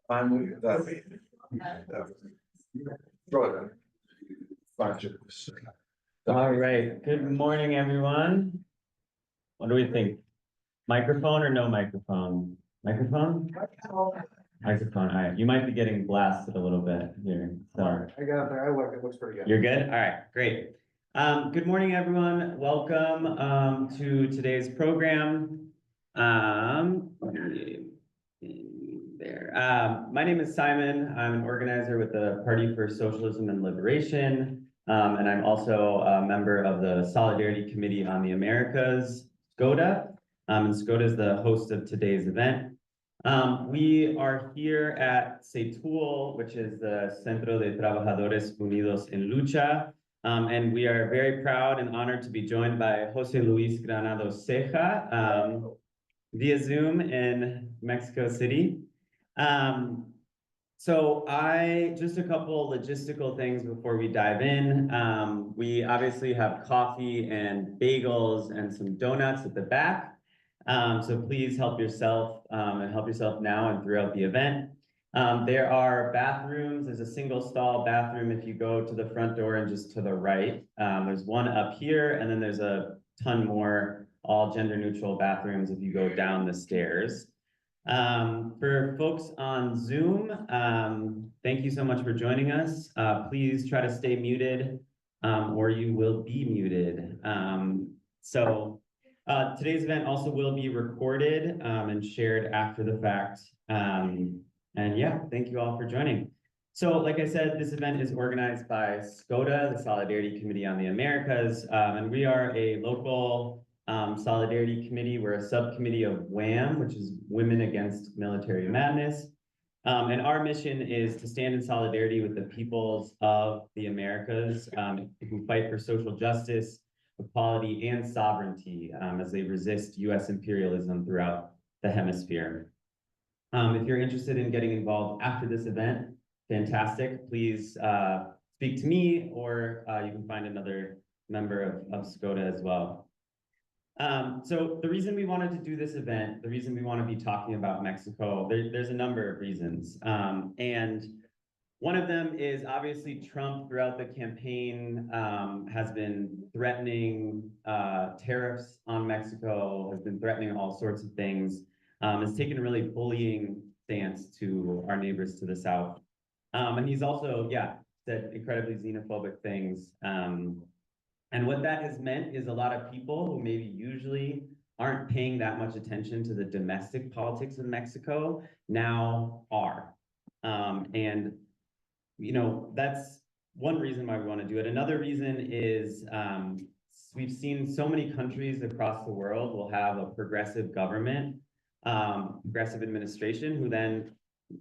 Finally, that meeting. All right, good morning, everyone. What do we think? Microphone or no microphone? Microphone? Microphone, all right. You might be getting blasted a little bit here, so. I got it there, I look, it looks pretty good. You're good? All right, great. Good morning, everyone. Welcome to today's program. My name is Simon. I'm an organizer with the Party for Socialism and Liberation. And I'm also a member of the Solidarity Committee on the Americas, SCOTA. And SCOTA is the host of today's event. We are here at CETUL, which is the Centro de Trabajadores Unidos en Lucha. And we are very proud and honored to be joined by Jose Luis Granados Ceja via Zoom in Mexico City. So just a couple logistical things before we dive in. We obviously have coffee and bagels and some donuts at the back. So please help yourself and help yourself now and throughout the event. There are bathrooms. There's a single stall bathroom if you go to the front door and just to the right. There's one up here, and then there's a ton more all gender neutral bathrooms if you go down the stairs. For folks on Zoom, thank you so much for joining us. Please try to stay muted or you will be muted. Today's event also will be recorded and shared after the fact. And yeah, thank you all for joining. So like I said, this event is organized by SCOTA, the Solidarity Committee on the Americas, and we are a local Solidarity Committee. We're a subcommittee of WHAM, which is Women Against Military Madness. And our mission is to stand in solidarity with the peoples of the Americas who fight for social justice, equality, and sovereignty as they resist US imperialism throughout the hemisphere. If you're interested in getting involved after this event, fantastic. Please speak to me, or you can find another member of SCOTA as well. So the reason we wanted to do this event, the reason we want to be talking about Mexico, there's a number of reasons. And one of them is obviously Trump throughout the campaign has been threatening tariffs on Mexico, has been threatening all sorts of things, has taken a really bullying stance to our neighbors to the south. And he's also, said incredibly xenophobic things. And what that has meant is a lot of people who maybe usually aren't paying that much attention to the domestic politics of Mexico now are. And that's one reason why we want to do it. Another reason is we've seen so many countries across the world will have a progressive government, progressive administration, who then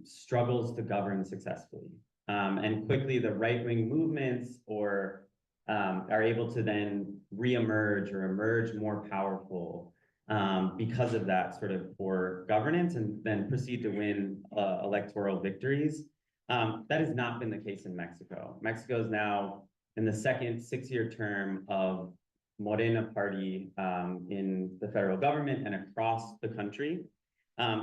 struggles to govern successfully. And quickly the right-wing movements are able to then reemerge or emerge more powerful because of that sort of poor governance, and then proceed to win electoral victories. That has not been the case in Mexico. Mexico is now in the second 6-year term of MORENA party in the federal government and across the country.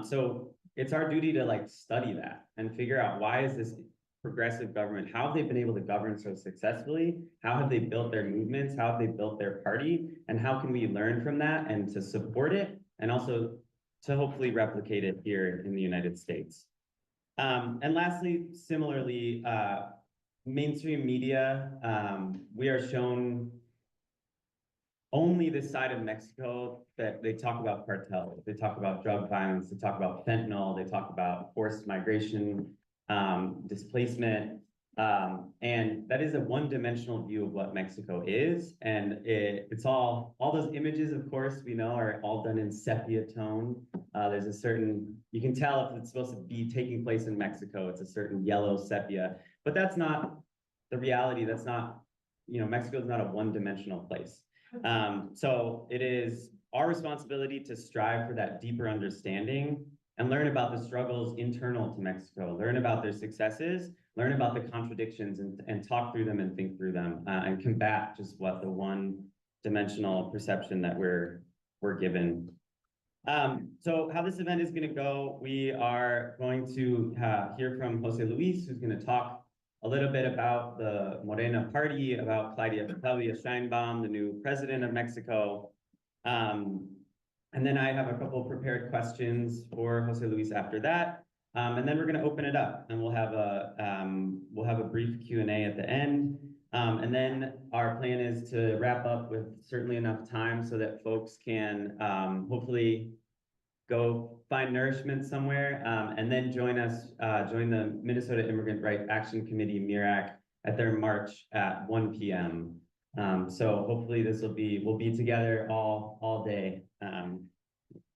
So it's our duty to study that and figure out, why is this progressive government, how have they been able to govern so successfully? How have they built their movements? How have they built their party? And how can we learn from that and to support it, and also to hopefully replicate it here in the United States? And lastly, similarly, mainstream media, we are shown only this side of Mexico that they talk about cartels, they talk about drug violence, they talk about fentanyl, they talk about forced migration, displacement, and that is a one-dimensional view of what Mexico is. And it's all those images, of course, we know are all done in sepia tone. There's a certain, you can tell if it's supposed to be taking place in Mexico, it's a certain yellow sepia, but that's not the reality. That's not, Mexico is not a one-dimensional place. So it is our responsibility to strive for that deeper understanding and learn about the struggles internal to Mexico, learn about their successes, learn about the contradictions, and talk through them and think through them, and combat just what the one-dimensional perception that we're given. So how this event is going to go, we are going to hear from Jose Luis, who's going to talk a little bit about the Morena party, about Claudia Sheinbaum, the new president of Mexico. And then I have a couple of prepared questions for Jose Luis after that. And then we're going to open it up, and we'll have a brief Q&A at the end. And then our plan is to wrap up with certainly enough time so that folks can hopefully go find nourishment somewhere, and then join the Minnesota Immigrant Right Action Committee, MIRAC, at their march at 1 p.m. So hopefully we'll be together all day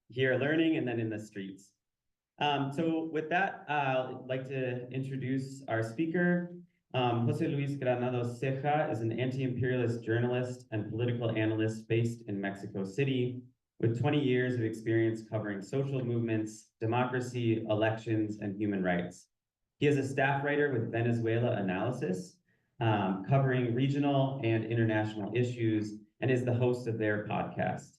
here learning, and then in the streets. So with that, I'd like to introduce our speaker. Jose Luis Granados Ceja is an anti-imperialist journalist and political analyst based in Mexico City, with 20 years of experience covering social movements, democracy, elections, and human rights. He is a staff writer with Venezuela Analysis, covering regional and international issues, and is the host of their podcast.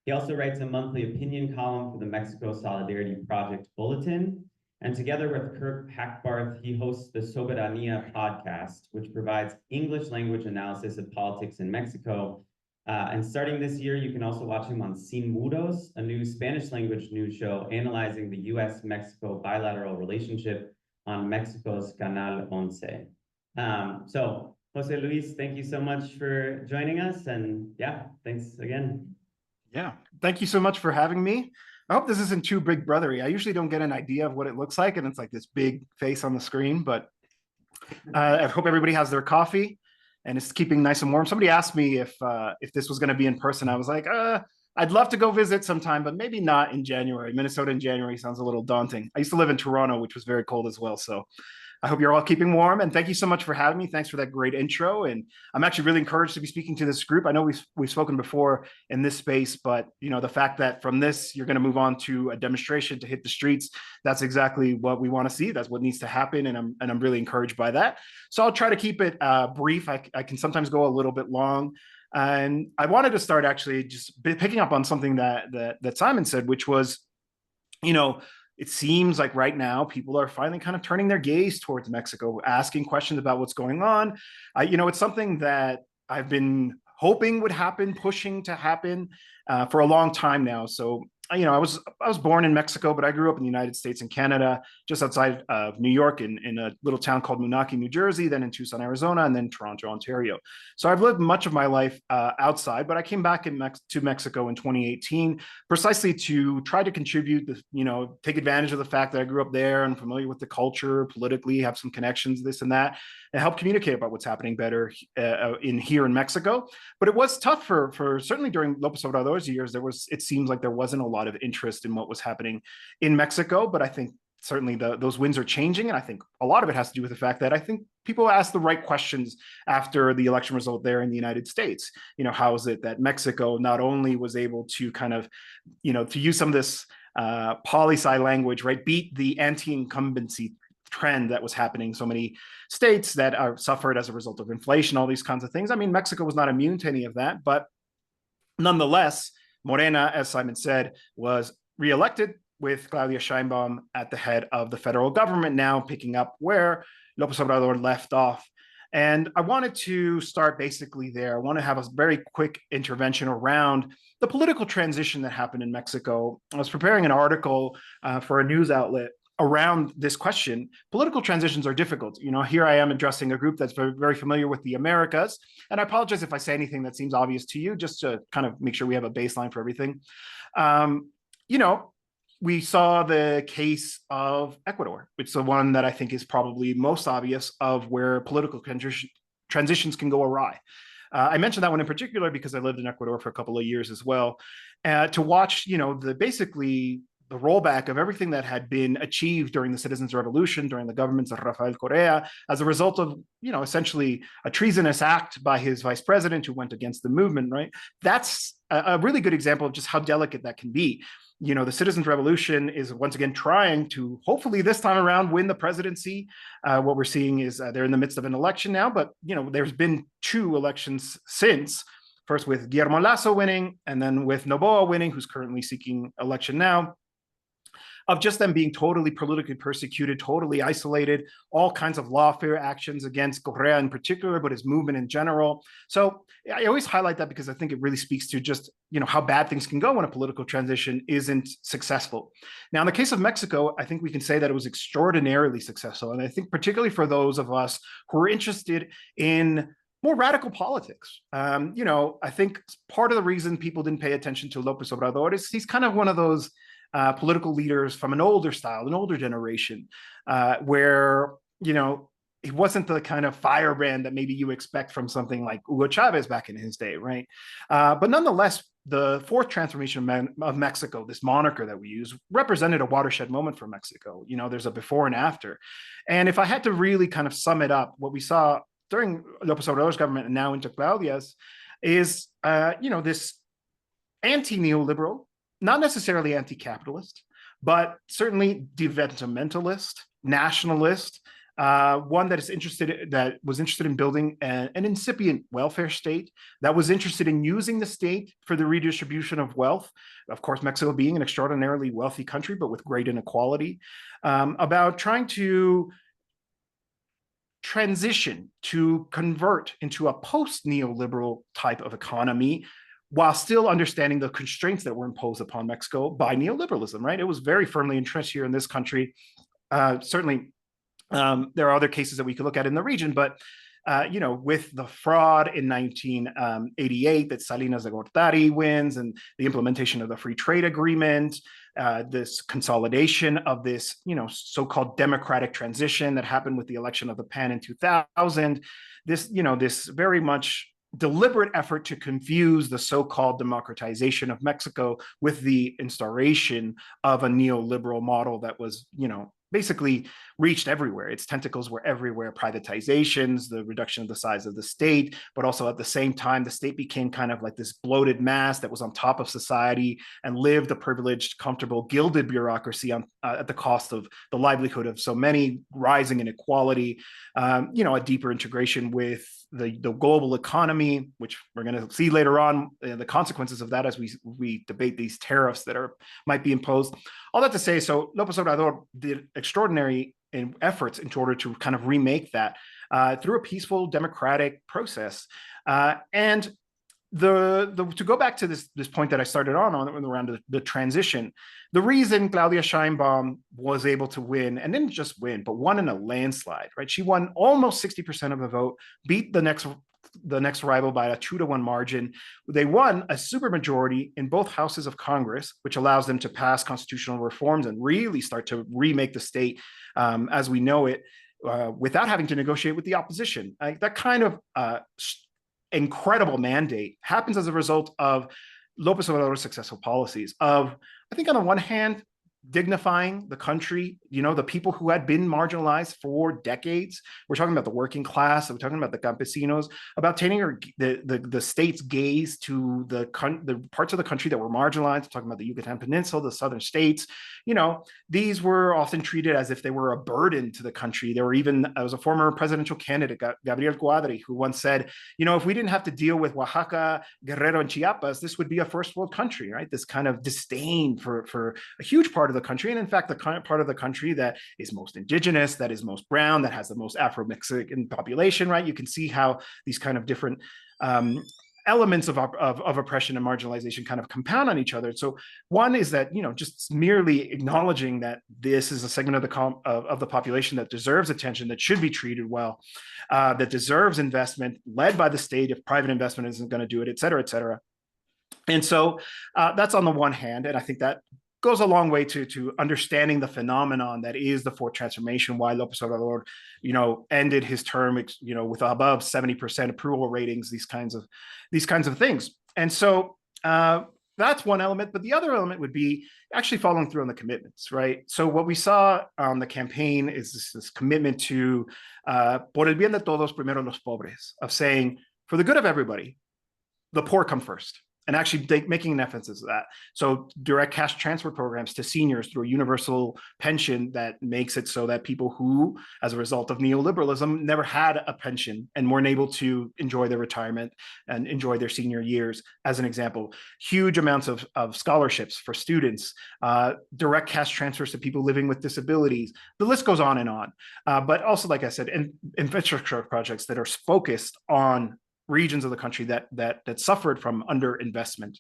He also writes a monthly opinion column for the Mexico Solidarity Project Bulletin, and together with Kirk Hackbarth, he hosts the Soberania podcast, which provides English language analysis of politics in Mexico. And starting this year, you can also watch him on Sin Muros, a new Spanish language news show analyzing the US-Mexico bilateral relationship on Mexico's Canal 11. So, Jose Luis, thank you so much for joining us. And yeah, thanks again. Yeah, thank you so much for having me. I hope this isn't too big brothery. I usually don't get an idea of what it looks like, and it's like this big face on the screen, but I hope everybody has their coffee and it's keeping nice and warm. Somebody asked me if this was going to be in person. I was like, I'd love to go visit sometime, but maybe not in January. Minnesota in January sounds a little daunting. I used to live in Toronto, which was very cold as well. So I hope you're all keeping warm, and thank you so much for having me. Thanks for that great intro. And I'm actually really encouraged to be speaking to this group. I know we've spoken before in this space, but the fact that from this, you're going to move on to a demonstration to hit the streets, that's exactly what we want to see. That's what needs to happen. And I'm really encouraged by that. So I'll try to keep it brief. I can sometimes go a little bit long. And I wanted to start actually just picking up on something that Simon said, which was, it seems like right now people are finally kind of turning their gaze towards Mexico, asking questions about what's going on. It's something that I've been hoping would happen, pushing to happen for a long time now. So, I was born in Mexico, but I grew up in the United States and Canada, just outside of New York, in a little town called Moonachie, New Jersey, then in Tucson, Arizona, and then Toronto, Ontario. So I've lived much of my life outside, but I came back to Mexico in 2018, precisely to try to contribute, take advantage of the fact that I grew up there and familiar with the culture, politically, have some connections, this and that, and help communicate about what's happening better here in Mexico. But it was tough for certainly during López Obrador's years. It seems like there wasn't a lot of interest in what was happening in Mexico, but I think certainly those winds are changing, and I think a lot of it has to do with the fact that I think people ask the right questions after the election result there in the United States. How is it that Mexico not only was able to kind of, to use some of this poli-sci language, right, beat the anti-incumbency trend that was happening in so many states that are suffered as a result of inflation, all these kinds of things. I mean, Mexico was not immune to any of that, but nonetheless, Morena, as Simon said, was reelected with Claudia Sheinbaum at the head of the federal government, now picking up where López Obrador left off. And I wanted to start basically there. I want to have a very quick intervention around the political transition that happened in Mexico. I was preparing an article for a news outlet around this question. Political transitions are difficult. Here I am addressing a group that's very, very familiar with the Americas. And I apologize if I say anything that seems obvious to you, just to kind of make sure we have a baseline for everything. We saw the case of Ecuador. It's the one that I think is probably most obvious of where political transitions can go awry. I mentioned that one in particular because I lived in Ecuador for a couple of years as well. To watch, basically the rollback of everything that had been achieved during the Citizens' Revolution, during the governments of Rafael Correa, as a result of, essentially a treasonous act by his vice president who went against the movement, right? That's a really good example of just how delicate that can be. The Citizens' Revolution is once again trying to, hopefully this time around, win the presidency. What we're seeing is they're in the midst of an election now, but there's been 2 elections since. First with Guillermo Lasso winning, and then with Noboa winning, who's currently seeking election now, of just them being totally politically persecuted, totally isolated, all kinds of lawfare actions against Correa in particular, but his movement in general. So I always highlight that because I think it really speaks to just, how bad things can go when a political transition isn't successful. Now, in the case of Mexico, I think we can say that it was extraordinarily successful. And I think particularly for those of us who are interested in more radical politics. I think part of the reason people didn't pay attention to López Obrador is he's kind of one of those political leaders from an older style, an older generation, where, he wasn't the kind of firebrand that maybe you expect from something like Hugo Chavez back in his day, right? But nonetheless, the 4th transformation of Mexico, this moniker that we use, represented a watershed moment for Mexico. There's a before and after. And if I had to really kind of sum it up, what we saw during López Obrador's government and now into Claudia's is, this anti-neoliberal, not necessarily anti-capitalist, but certainly developmentalist, nationalist, one that was interested in building an incipient welfare state, that was interested in using the state for the redistribution of wealth. Of course, Mexico being an extraordinarily wealthy country, but with great inequality, about trying to transition to convert into a post-neoliberal type of economy while still understanding the constraints that were imposed upon Mexico by neoliberalism, right? It was very firmly entrenched here in this country. Certainly, there are other cases that we could look at in the region, but with the fraud in 1988 that Salinas de Gortari wins and the implementation of the free trade agreement, this consolidation of this, so-called democratic transition that happened with the election of the PAN in 2000, this very much deliberate effort to confuse the so-called democratization of Mexico with the instauration of a neoliberal model that was, basically reached everywhere. Its tentacles were everywhere. Privatizations, the reduction of the size of the state, but also at the same time, the state became kind of like this bloated mass that was on top of society and lived a privileged, comfortable, gilded bureaucracy at the cost of the livelihood of so many, rising inequality, a deeper integration with the global economy, which we're going to see later on, the consequences of that as we debate these tariffs that might be imposed. All that to say, so López Obrador did extraordinary efforts in order to kind of remake that through a peaceful democratic process. And to go back to this point that I started on around the transition, the reason Claudia Sheinbaum was able to win, and didn't just win, but won in a landslide, right? She won almost 60% of the vote, beat the next rival by a 2-to-1 margin. They won a supermajority in both houses of Congress, which allows them to pass constitutional reforms and really start to remake the state as we know it, without having to negotiate with the opposition. That kind of incredible mandate happens as a result of López Obrador's successful policies of, I think on the one hand, dignifying the country, the people who had been marginalized for decades. We're talking about the working class, we're talking about the campesinos, about turning the state's gaze to the parts of the country that were marginalized. We're talking about the Yucatan Peninsula, the southern states. These were often treated as if they were a burden to the country. There was a former presidential candidate, Gabriel Cuadri, who once said, if we didn't have to deal with Oaxaca, Guerrero, and Chiapas, this would be a first world country, right? This kind of disdain for a huge part of the country, and in fact, the part of the country that is most indigenous, that is most brown, that has the most Afro-Mexican population, right? You can see how these kind of different elements of oppression and marginalization kind of compound on each other. So one is that, just merely acknowledging that this is a segment of the population that deserves attention, that should be treated well, that deserves investment led by the state if private investment isn't going to do it, et cetera, et cetera. And so that's on the one hand, and I think that goes a long way to understanding the phenomenon that is the fourth transformation, why López Obrador, ended his term, with above 70% approval ratings, these kinds of things. And so that that's one element, but the other element would be actually following through on the commitments, right? So what we saw on the campaign is this commitment to por el bien de todos, primero los pobres, of saying, for the good of everybody, the poor come first, and actually making an emphasis of that. So direct cash transfer programs to seniors through a universal pension that makes it so that people who, as a result of neoliberalism, never had a pension and weren't able to enjoy their retirement and enjoy their senior years, as an example. Huge amounts of scholarships for students, direct cash transfers to people living with disabilities. The list goes on and on. But also, like I said, infrastructure projects that are focused on regions of the country that suffered from underinvestment.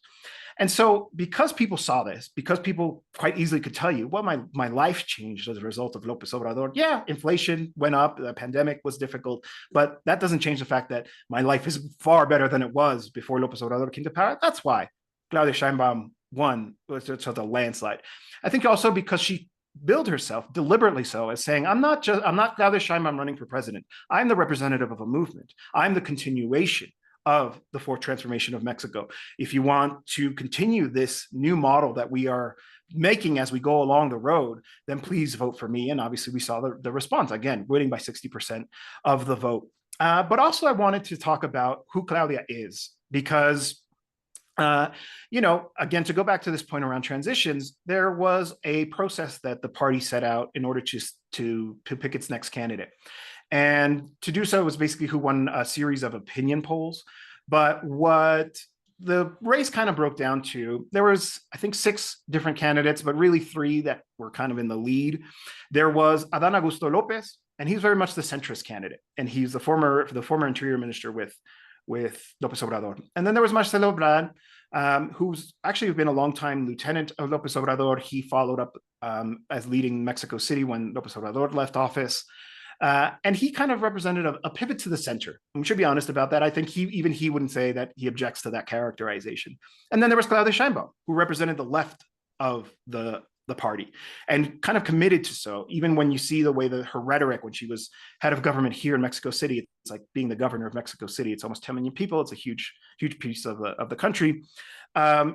And so because people saw this, because people quite easily could tell you, well, my life changed as a result of López Obrador. Yeah, inflation went up, the pandemic was difficult, but that doesn't change the fact that my life is far better than it was before López Obrador came to power. That's why Claudia Sheinbaum won with such a landslide. I think also because she billed herself deliberately so as saying, I'm not Claudia Sheinbaum running for president. I'm the representative of a movement. I'm the continuation of the fourth transformation of Mexico. If you want to continue this new model that we are making as we go along the road, then please vote for me. And obviously we saw the response, again, winning by 60% of the vote. But also I wanted to talk about who Claudia is, because again, to go back to this point around transitions, there was a process that the party set out in order to pick its next candidate. And to do so was basically who won a series of opinion polls. But what the race kind of broke down to, there was, I think, 6 different candidates, but really 3 that were kind of in the lead. There was Adán Augusto López, and he's very much the centrist candidate. And he's the former interior minister with López Obrador. And then there was Marcelo Ebrard, who's actually been a longtime lieutenant of López Obrador. He followed up as leading Mexico City when López Obrador left office. And he kind of represented a pivot to the center. We should be honest about that. I think he wouldn't say that he objects to that characterization. And then there was Claudia Sheinbaum, who represented the left of the party and kind of committed to so. Even when you see the way that her rhetoric when she was head of government here in Mexico City, it's like being the governor of Mexico City. It's almost 10 million people. It's a huge piece of the country.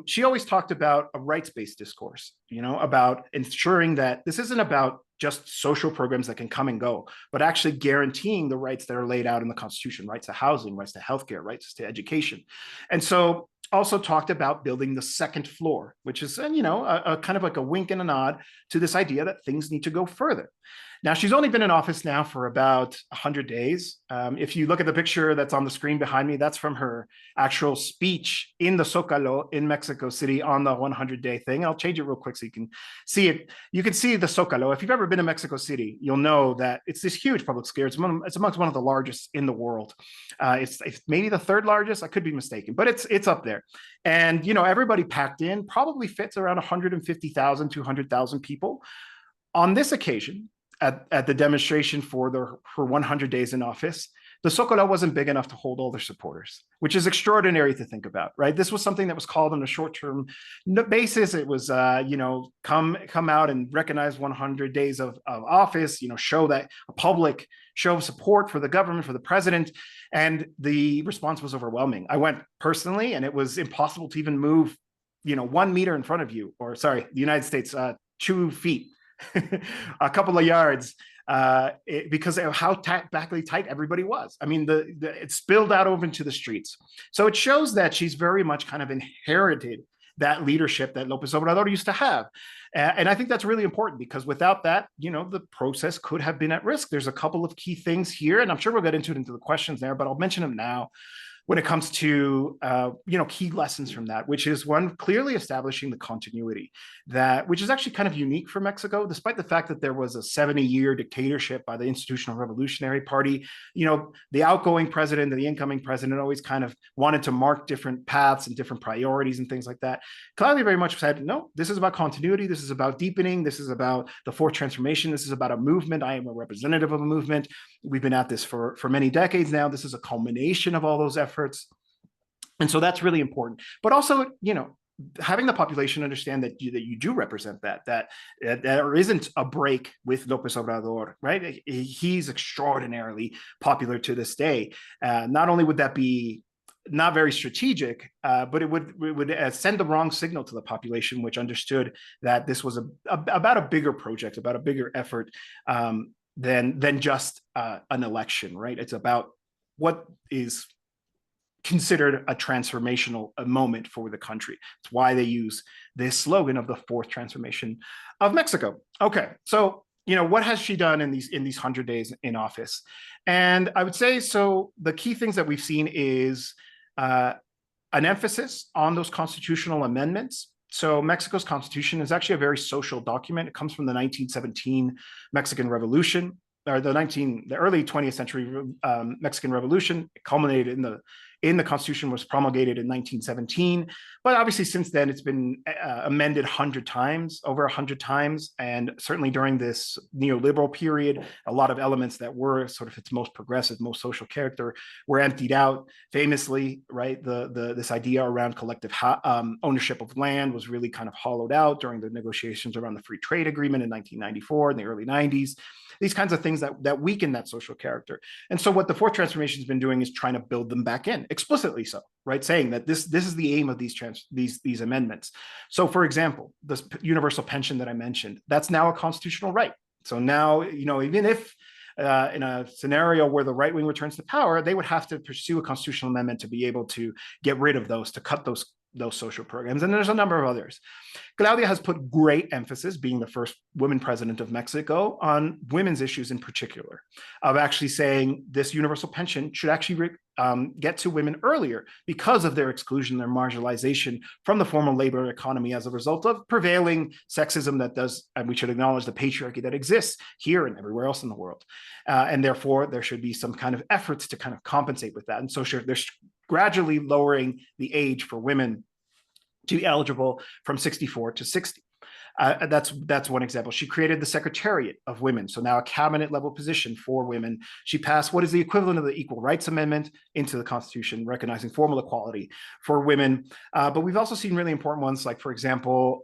She always talked about a rights-based discourse, about ensuring that this isn't about just social programs that can come and go, but actually guaranteeing the rights that are laid out in the Constitution, rights to housing, rights to healthcare, rights to education. And so also talked about building the second floor, which is, a kind of like a wink and a nod to this idea that things need to go further. Now, she's only been in office now for about 100 days. If you look at the picture that's on the screen behind me, that's from her actual speech in the Zócalo in Mexico City on the 100-day thing. I'll change it real quick so you can see it. You can see the Zócalo. If you've ever been to Mexico City, you'll know that it's this huge public square. It's amongst one of the largest in the world. It's maybe the 3rd largest. I could be mistaken, but it's up there. And, everybody packed in, probably fits around 150,000, 200,000 people. On this occasion, at the demonstration for 100 days in office, the Zócalo wasn't big enough to hold all their supporters, which is extraordinary to think about, right? This was something that was called on a short-term basis. It was, come out and recognize 100 days of office, show that a public show of support for the government, for the president, and the response was overwhelming. I went personally, and it was impossible to even move, 1 meter in front of you, or sorry, the United States, 2 feet. A couple of yards, because of how backly tight everybody was. I mean, it spilled out over into the streets. So it shows that she's very much kind of inherited that leadership that López Obrador used to have. And I think that's really important, because without that, the process could have been at risk. There's a couple of key things here, and I'm sure we'll get into the questions there, but I'll mention them now. When it comes to key lessons from that, which is one, clearly establishing the continuity which is actually kind of unique for Mexico, despite the fact that there was a 70-year dictatorship by the Institutional Revolutionary Party. The outgoing president and the incoming president always kind of wanted to mark different paths and different priorities and things like that. Claudia very much said, no, this is about continuity. This is about deepening. This is about the fourth transformation. This is about a movement. I am a representative of a movement. We've been at this for many decades now. This is a culmination of all those efforts. And so that's really important. But also, having the population understand that you do represent that there isn't a break with López Obrador, right? He's extraordinarily popular to this day. Not only would that be not very strategic, but it would send the wrong signal to the population, which understood that this was about a bigger project, about a bigger effort than just an election, right? It's about what is considered a transformational moment for the country. It's why they use this slogan of the fourth transformation of Mexico. Okay, so what has she done in these 100 days in office? And I would say, so the key things that we've seen is an emphasis on those constitutional amendments. So Mexico's constitution is actually a very social document. It comes from the 1917 Mexican Revolution, or the early 20th century Mexican Revolution. It culminated in the Constitution, was promulgated in 1917. But obviously since then, it's been amended over 100 times. And certainly during this neoliberal period, a lot of elements that were sort of its most progressive, most social character were emptied out. Famously, right, this idea around collective ownership of land was really kind of hollowed out during the negotiations around the Free Trade Agreement in 1994, in the early 90s. These kinds of things that weaken that social character. And so what the fourth transformation has been doing is trying to build them back in, explicitly so, right? Saying that this is the aim of these amendments. So for example, this universal pension that I mentioned, that's now a constitutional right. So now, even if in a scenario where the right wing returns to power, they would have to pursue a constitutional amendment to be able to get rid of those, to cut those social programs. And there's a number of others. Claudia has put great emphasis, being the first woman president of Mexico, on women's issues in particular, of actually saying this universal pension should actually get to women earlier because of their exclusion, their marginalization from the formal labor economy as a result of prevailing sexism that does, and we should acknowledge the patriarchy that exists here and everywhere else in the world. And therefore, there should be some kind of efforts to kind of compensate with that. And so there's gradually lowering the age for women to be eligible from 64 to 60. That's one example. She created the Secretariat of Women, so now a cabinet level position for women. She passed what is the equivalent of the Equal Rights Amendment into the Constitution, recognizing formal equality for women. But we've also seen really important ones, like, for example,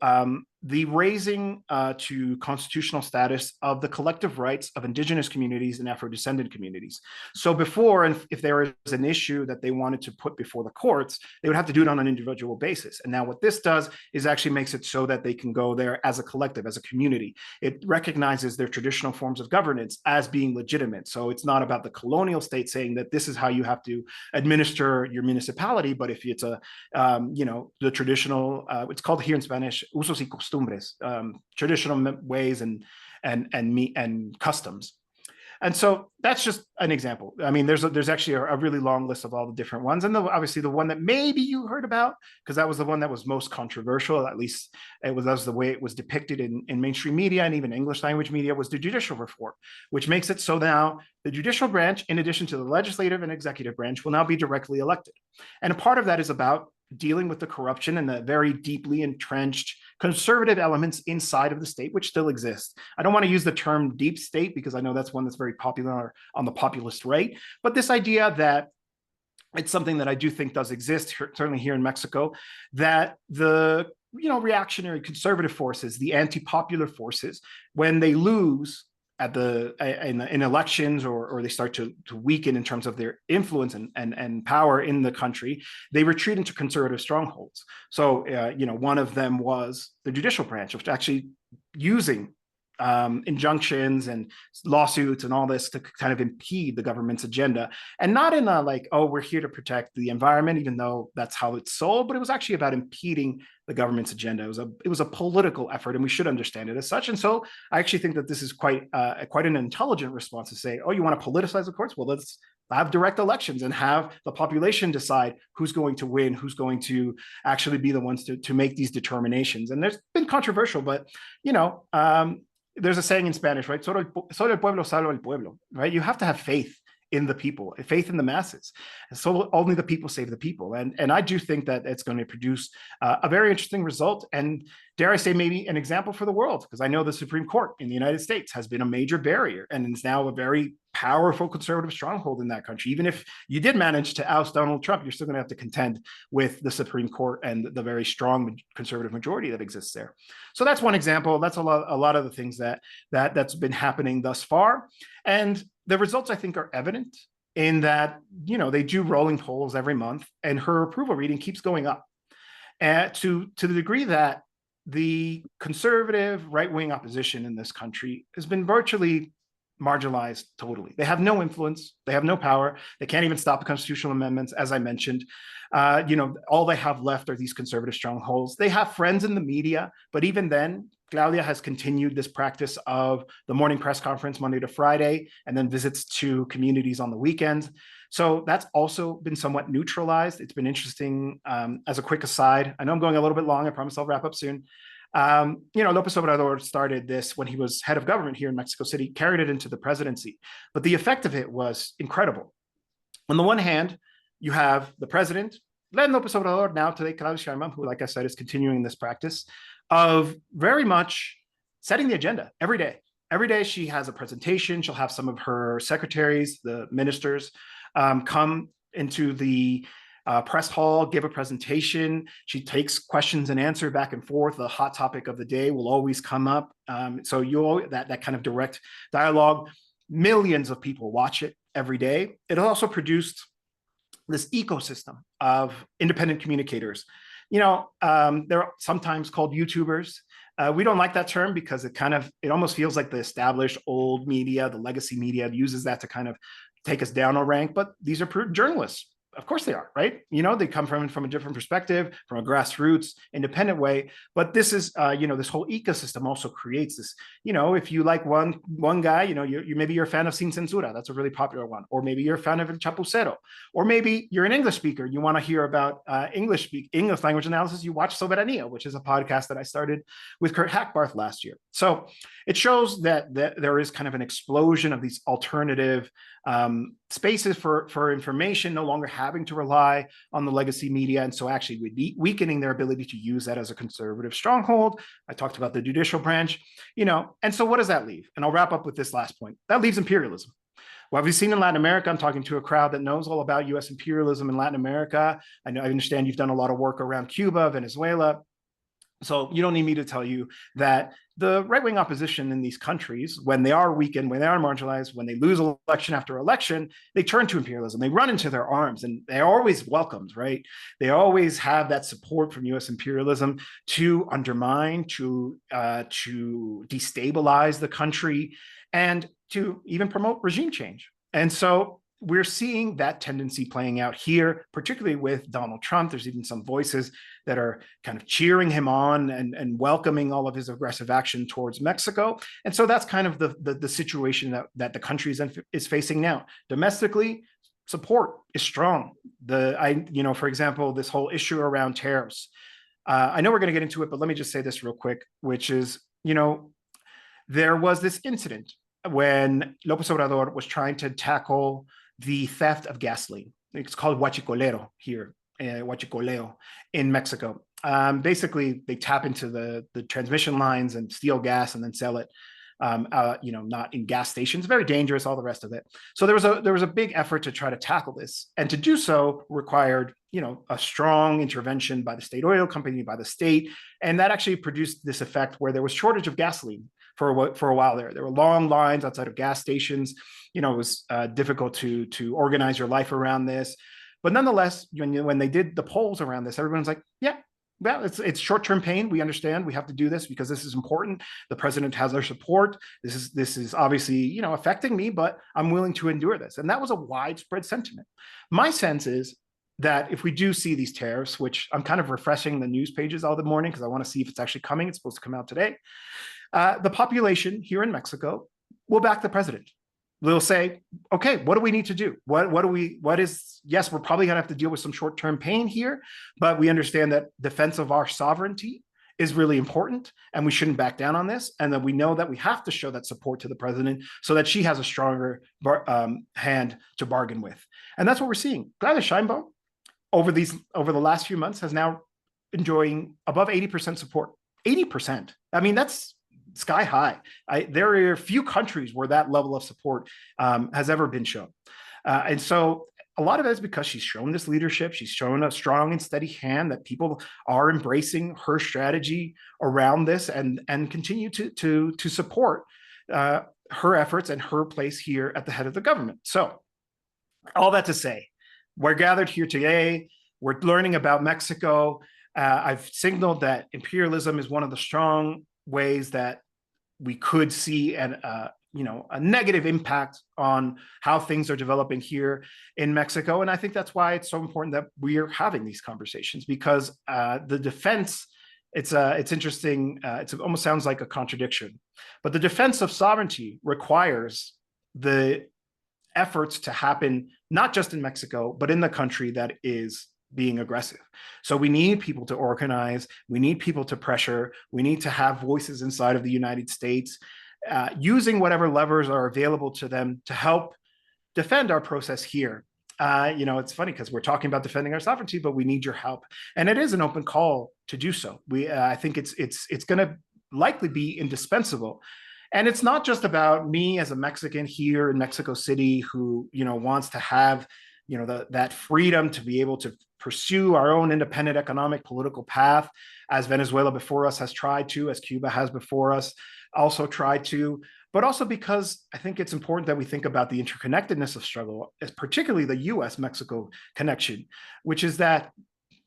the raising to constitutional status of the collective rights of indigenous communities and Afro-descendant communities. So before, if there was an issue that they wanted to put before the courts, they would have to do it on an individual basis. And now what this does is actually makes it so that they can go there as a collective, as a community. It recognizes their traditional forms of governance as being legitimate. So it's not about the colonial state saying that this is how you have to administer your municipality, but if it's the traditional, it's called here in Spanish, usos y costumbres, traditional ways and customs. And so that's just an example. I mean, there's actually a really long list of all the different ones. And obviously the one that maybe you heard about, because that was the one that was most controversial, at least that was the way it was depicted in mainstream media and even English language media, was the judicial reform, which makes it so now the judicial branch, in addition to the legislative and executive branch, will now be directly elected. And a part of that is about dealing with the corruption and the very deeply entrenched conservative elements inside of the state, which still exist. I don't want to use the term deep state because I know that's one that's very popular on the populist right, but this idea that it's something that I do think does exist, certainly here in Mexico, that the reactionary conservative forces, the anti-popular forces, when they lose in elections or they start to weaken in terms of their influence and power in the country, they retreat into conservative strongholds. So, one of them was the judicial branch, which actually using injunctions and lawsuits and all this to kind of impede the government's agenda. And not in a like, oh, we're here to protect the environment, even though that's how it's sold, but it was actually about impeding the government's agenda. It was a political effort, and we should understand it as such. And so I actually think that this is quite an intelligent response to say, oh, you want to politicize the courts? Well, let's have direct elections and have the population decide who's going to win, who's going to actually be the ones to make these determinations. And there's been controversial, but there's a saying in Spanish, right? Solo el pueblo salva el pueblo, right? You have to have faith in the people, faith in the masses. So only the people save the people. And I do think that it's going to produce a very interesting result. And dare I say, maybe an example for the world, because I know the Supreme Court in the United States has been a major barrier and is now a very powerful conservative stronghold in that country. Even if you did manage to oust Donald Trump, you're still going to have to contend with the Supreme Court and the very strong conservative majority that exists there. So that's one example. That's a lot of the things that's been happening thus far. And the results, I think, are evident. in that, they do rolling polls every month, and her approval rating keeps going up. And to the degree that the conservative right-wing opposition in this country has been virtually marginalized totally. They have no influence. They have no power. They can't even stop the constitutional amendments, as I mentioned. All they have left are these conservative strongholds. They have friends in the media, but even then, Claudia has continued this practice of the morning press conference Monday to Friday, and then visits to communities on the weekends. So that's also been somewhat neutralized. It's been interesting. As a quick aside, I know I'm going a little bit long. I promise I'll wrap up soon. Lopez Obrador started this when he was head of government here in Mexico City, carried it into the presidency. But the effect of it was incredible. On the one hand, you have the president, Lopez Obrador, now today Claudia Sheinbaum, who, like I said, is continuing this practice of very much setting the agenda every day. Every day she has a presentation. She'll have some of her secretaries, the ministers, come into the press hall, give a presentation. She takes questions and answer back and forth. The hot topic of the day will always come up. So that kind of direct dialogue. Millions of people watch it every day. It also produced this ecosystem of independent communicators. They're sometimes called YouTubers. We don't like that term because it almost feels like the established old media, the legacy media uses that to kind of take us down a rank, but these are journalists. Of course they are, right? They come from a different perspective, from a grassroots, independent way. But this is, this whole ecosystem also creates this. If you like one guy, maybe you're a fan of Sin Censura. That's a really popular one. Or maybe you're a fan of El Chapucero. Or maybe you're an English speaker. You want to hear about English language analysis. You watch Soberanía, which is a podcast that I started with Kurt Hackbarth last year. So it shows that there is kind of an explosion of these alternative spaces for information, no longer having to rely on the legacy media, and so actually weakening their ability to use that as a conservative stronghold. I talked about the judicial branch, and so what does that leave? And I'll wrap up with this last point. That leaves imperialism. What we've seen in Latin America, I'm talking to a crowd that knows all about US imperialism in Latin America. I understand you've done a lot of work around Cuba, Venezuela. So you don't need me to tell you that the right-wing opposition in these countries, when they are weakened, when they are marginalized, when they lose election after election, they turn to imperialism. They run into their arms, and they're always welcomed, right? They always have that support from US imperialism to undermine, to destabilize the country, and to even promote regime change. And so we're seeing that tendency playing out here, particularly with Donald Trump. There's even some voices that are kind of cheering him on and welcoming all of his aggressive action towards Mexico. And so that's kind of the situation that the country is facing now. Domestically, support is strong. For example, this whole issue around tariffs. I know we're going to get into it, but let me just say this real quick, which is, there was this incident when López Obrador was trying to tackle the theft of gasoline. It's called huachicoleo here, huachicoleo in Mexico. Basically, they tap into the transmission lines and steal gas and then sell it, not in gas stations. Very dangerous, all the rest of it. So there was a big effort to try to tackle this, and to do so required a strong intervention by the state oil company, by the state, and that actually produced this effect where there was shortage of gasoline for a while there. There were long lines outside of gas stations. It was difficult to organize your life around this. But nonetheless, when they did the polls around this, everyone's like, yeah, well, it's short-term pain. We understand we have to do this because this is important. The president has our support. This is obviously, affecting me, but I'm willing to endure this. And that was a widespread sentiment. My sense is that if we do see these tariffs, which I'm kind of refreshing the news pages all the morning because I want to see if it's actually coming. It's supposed to come out today. The population here in Mexico will back the president. They'll say, okay, what do we need to do? Yes, we're probably gonna have to deal with some short-term pain here, but we understand that defense of our sovereignty is really important and we shouldn't back down on this. And that we know that we have to show that support to the president so that she has a stronger hand to bargain with. And that's what we're seeing. Claudia Sheinbaum over the last few months has now enjoying above 80% support. 80%. I mean, that's sky high. There are few countries where that level of support has ever been shown. And so a lot of it is because she's shown this leadership. She's shown a strong and steady hand that people are embracing her strategy around this and continue to support her efforts and her place here at the head of the government. So all that to say, we're gathered here today. We're learning about Mexico. I've signaled that imperialism is one of the strong ways that we could see a negative impact on how things are developing here in Mexico. And I think that's why it's so important that we are having these conversations, because the defense, it's interesting. It almost sounds like a contradiction, but the defense of sovereignty requires the efforts to happen, not just in Mexico, but in the country that is being aggressive. So we need people to organize, we need people to pressure, we need to have voices inside of the United States, using whatever levers are available to them to help defend our process here. It's funny because we're talking about defending our sovereignty, but we need your help. And it is an open call to do so. I think it's going to likely be indispensable. And it's not just about me as a Mexican here in Mexico City who, wants to have, that freedom to be able to pursue our own independent economic political path, as Venezuela before us has tried to, as Cuba has before us also tried to, but also because I think it's important that we think about the interconnectedness of struggle, as particularly the US-Mexico connection, which is that,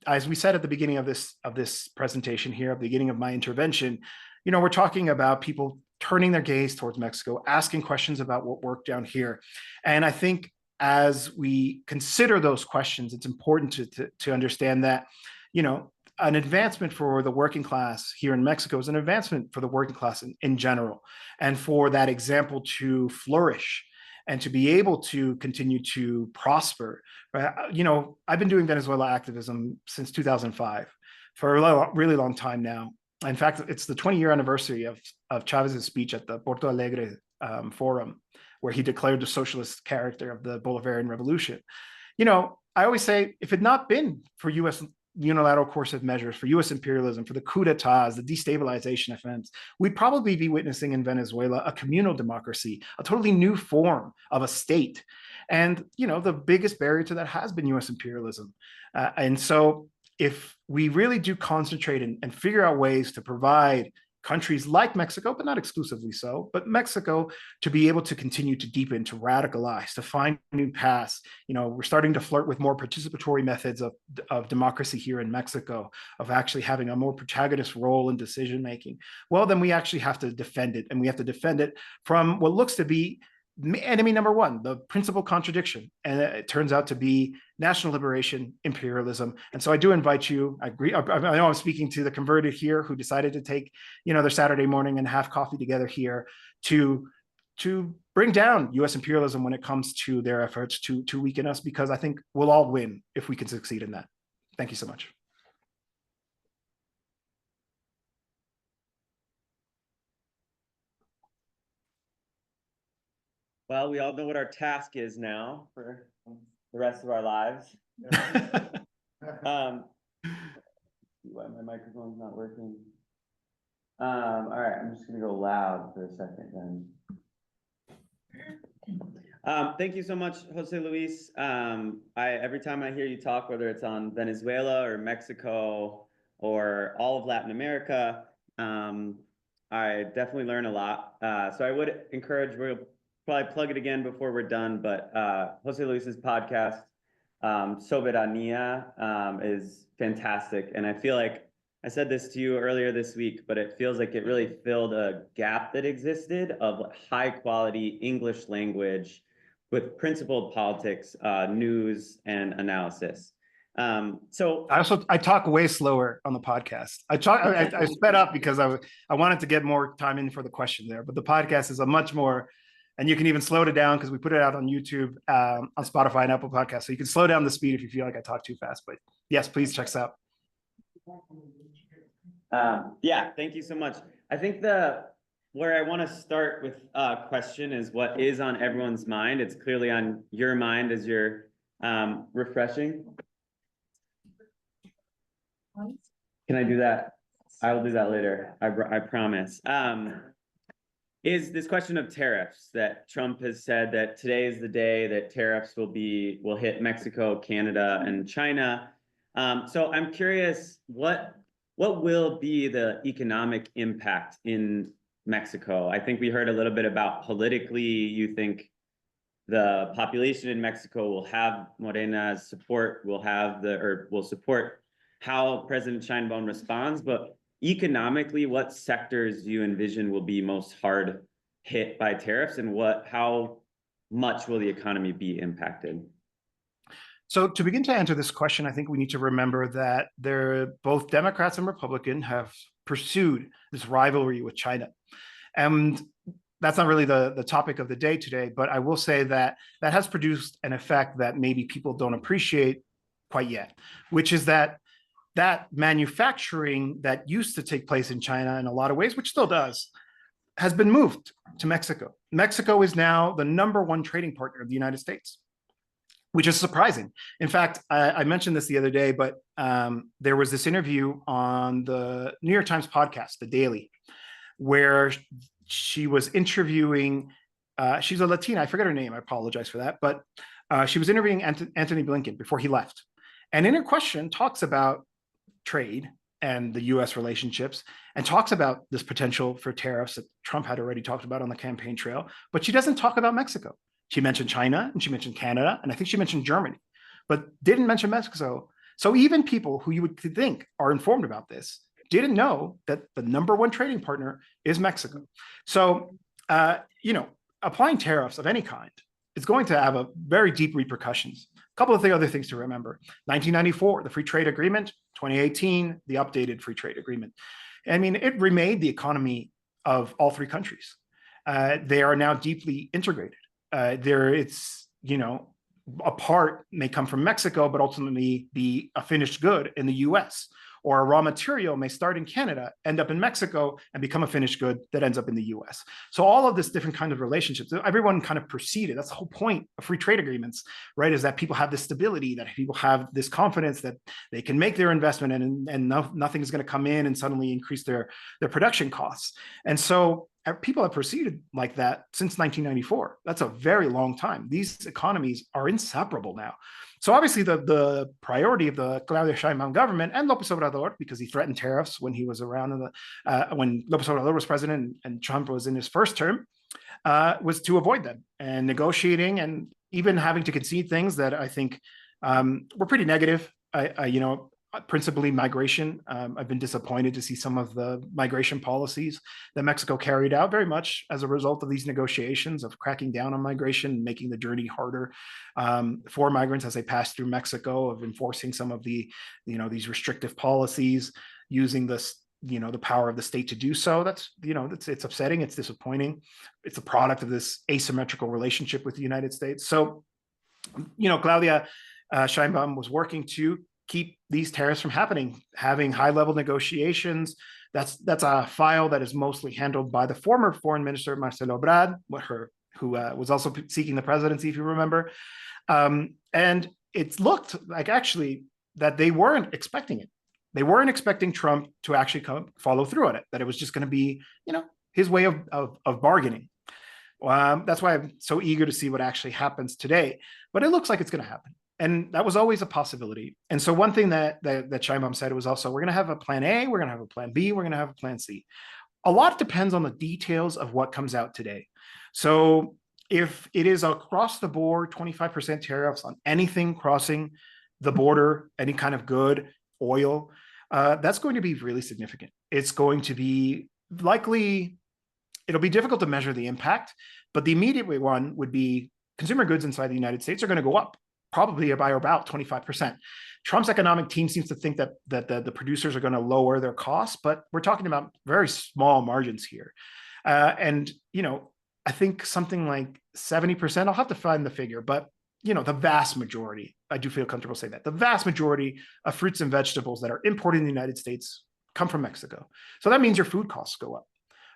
as we said at the beginning of this presentation here, at the beginning of my intervention, we're talking about people turning their gaze towards Mexico, asking questions about what worked down here. And I think as we consider those questions, it's important to understand that, an advancement for the working class here in Mexico is an advancement for the working class in general, and for that example to flourish and to be able to continue to prosper. I've been doing Venezuela activism since 2005, for a really long time now. In fact, it's the 20-year anniversary of Chavez's speech at the Porto Alegre Forum, where he declared the socialist character of the Bolivarian Revolution. I always say, if it had not been for U.S. unilateral coercive measures, for U.S. imperialism, for the coup d'etats, the destabilization events, we'd probably be witnessing in Venezuela a communal democracy, a totally new form of a state. And, the biggest barrier to that has been U.S. imperialism. And so if we really do concentrate and figure out ways to provide countries like Mexico, but not exclusively so, but Mexico, to be able to continue to deepen, to radicalize, to find new paths. We're starting to flirt with more participatory methods of democracy here in Mexico, of actually having a more protagonist role in decision making. Well, then we actually have to defend it, and we have to defend it from what looks to be enemy number one, the principal contradiction. And it turns out to be national liberation, imperialism. And so I do invite you, I know I'm speaking to the converted here who decided to take, their Saturday morning and have coffee together here to bring down US imperialism when it comes to their efforts to weaken us, because I think we'll all win if we can succeed in that. Thank you so much. Well, we all know what our task is now for the rest of our lives. Why my microphone's not working. All right, I'm just gonna go loud for a second then. Thank you so much, Jose Luis. Every time I hear you talk, whether it's on Venezuela or Mexico or all of Latin America, I definitely learn a lot. So I would encourage, we'll probably plug it again before we're done, but Jose Luis's podcast, Soberania, is fantastic. And I feel like I said this to you earlier this week, but it feels like it really filled a gap that existed of high quality English language with principled politics, news, and analysis. So I talk way slower on the podcast. I sped up because I wanted to get more time in for the question there, but the podcast is a much more, and you can even slow it down because we put it out on YouTube, on Spotify and Apple Podcasts. So you can slow down the speed if you feel like I talk too fast. But yes, please check us out. Yeah, thank you so much. I think where I want to start with a question is what is on everyone's mind. It's clearly on your mind as you're refreshing. Can I do that? I will do that later. I promise. Is this question of tariffs, that Trump has said that today is the day that tariffs will hit Mexico, Canada, and China. So I'm curious, what will be the economic impact in Mexico? I think we heard a little bit about politically, you think the population in Mexico will have Morena's support, will support how President Sheinbaum responds, but economically, what sectors do you envision will be most hard hit by tariffs, and how much will the economy be impacted? So to begin to answer this question, I think we need to remember that both Democrats and Republicans have pursued this rivalry with China. And that's not really the topic of the day today, but I will say that that has produced an effect that maybe people don't appreciate quite yet, which is that manufacturing that used to take place in China in a lot of ways, which still does, has been moved to Mexico. Mexico is now the #1 trading partner of the United States, which is surprising. In fact, I mentioned this the other day, but there was this interview on the New York Times podcast, The Daily, where she was interviewing, she's a Latina, I forget her name, I apologize for that, but she was interviewing Anthony Blinken before he left. And in her question talks about trade and the US relationships, and talks about this potential for tariffs that Trump had already talked about on the campaign trail, but she doesn't talk about Mexico. She mentioned China, and she mentioned Canada, and I think she mentioned Germany, but didn't mention Mexico. So even people who you would think are informed about this didn't know that the #1 trading partner is Mexico. So, applying tariffs of any kind is going to have a very deep repercussions. A couple of other things to remember. 1994, the Free Trade Agreement. 2018, the updated Free Trade Agreement. I mean, it remade the economy of all three countries. They are now deeply integrated. A part may come from Mexico, but ultimately be a finished good in the US, or a raw material may start in Canada, end up in Mexico, and become a finished good that ends up in the US. So all of this different kind of relationships, everyone kind of proceeded. That's the whole point of free trade agreements, right? Is that people have this stability, that people have this confidence that they can make their investment and nothing is going to come in and suddenly increase their production costs. And so people have proceeded like that since 1994. That's a very long time. These economies are inseparable now. So obviously the priority of the Claudia Sheinbaum government and López Obrador, because he threatened tariffs when he was around when López Obrador was president and Trump was in his first term, was to avoid them and negotiating and even having to concede things that I think were pretty negative. Principally migration. I've been disappointed to see some of the migration policies that Mexico carried out, very much as a result of these negotiations of cracking down on migration, making the journey harder for migrants as they pass through Mexico, of enforcing some of the, these restrictive policies, using this, the power of the state to do so. That's, it's upsetting, it's disappointing. It's a product of this asymmetrical relationship with the United States. So, Claudia Sheinbaum was working to keep these tariffs from happening, having high-level negotiations. That's a file that is mostly handled by the former foreign minister, Marcelo Ebrard, who was also seeking the presidency, if you remember. And it looked like actually that they weren't expecting it. They weren't expecting Trump to actually follow through on it, that it was just going to be, his way of bargaining. That's why I'm so eager to see what actually happens today. But it looks like it's going to happen. And that was always a possibility. And so one thing that Sheinbaum said was also, we're going to have a plan A, we're going to have a plan B, we're going to have a plan C. A lot depends on the details of what comes out today. So if it is across the board, 25% tariffs on anything crossing the border, any kind of good, oil, that's going to be really significant. It's going to be likely, it'll be difficult to measure the impact, but the immediate one would be consumer goods inside the United States are going to go up, probably by about 25%. Trump's economic team seems to think that the producers are going to lower their costs, but we're talking about very small margins here. I think something like 70%, I'll have to find the figure, but the vast majority, I do feel comfortable saying that, the vast majority of fruits and vegetables that are imported in the United States come from Mexico. So that means your food costs go up.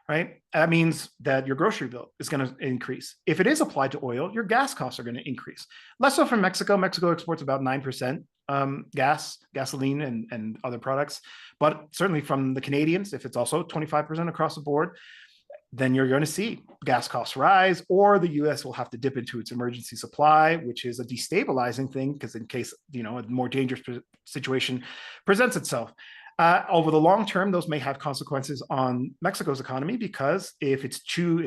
Right? That means that your grocery bill is going to increase. If it is applied to oil, your gas costs are going to increase. Less so from Mexico. Mexico exports about 9% gasoline and other products. But certainly from the Canadians, if it's also 25% across the board, then you're going to see gas costs rise, or the US will have to dip into its emergency supply, which is a destabilizing thing, because in case, a more dangerous situation presents itself. Over the long term, those may have consequences on Mexico's economy, because if it's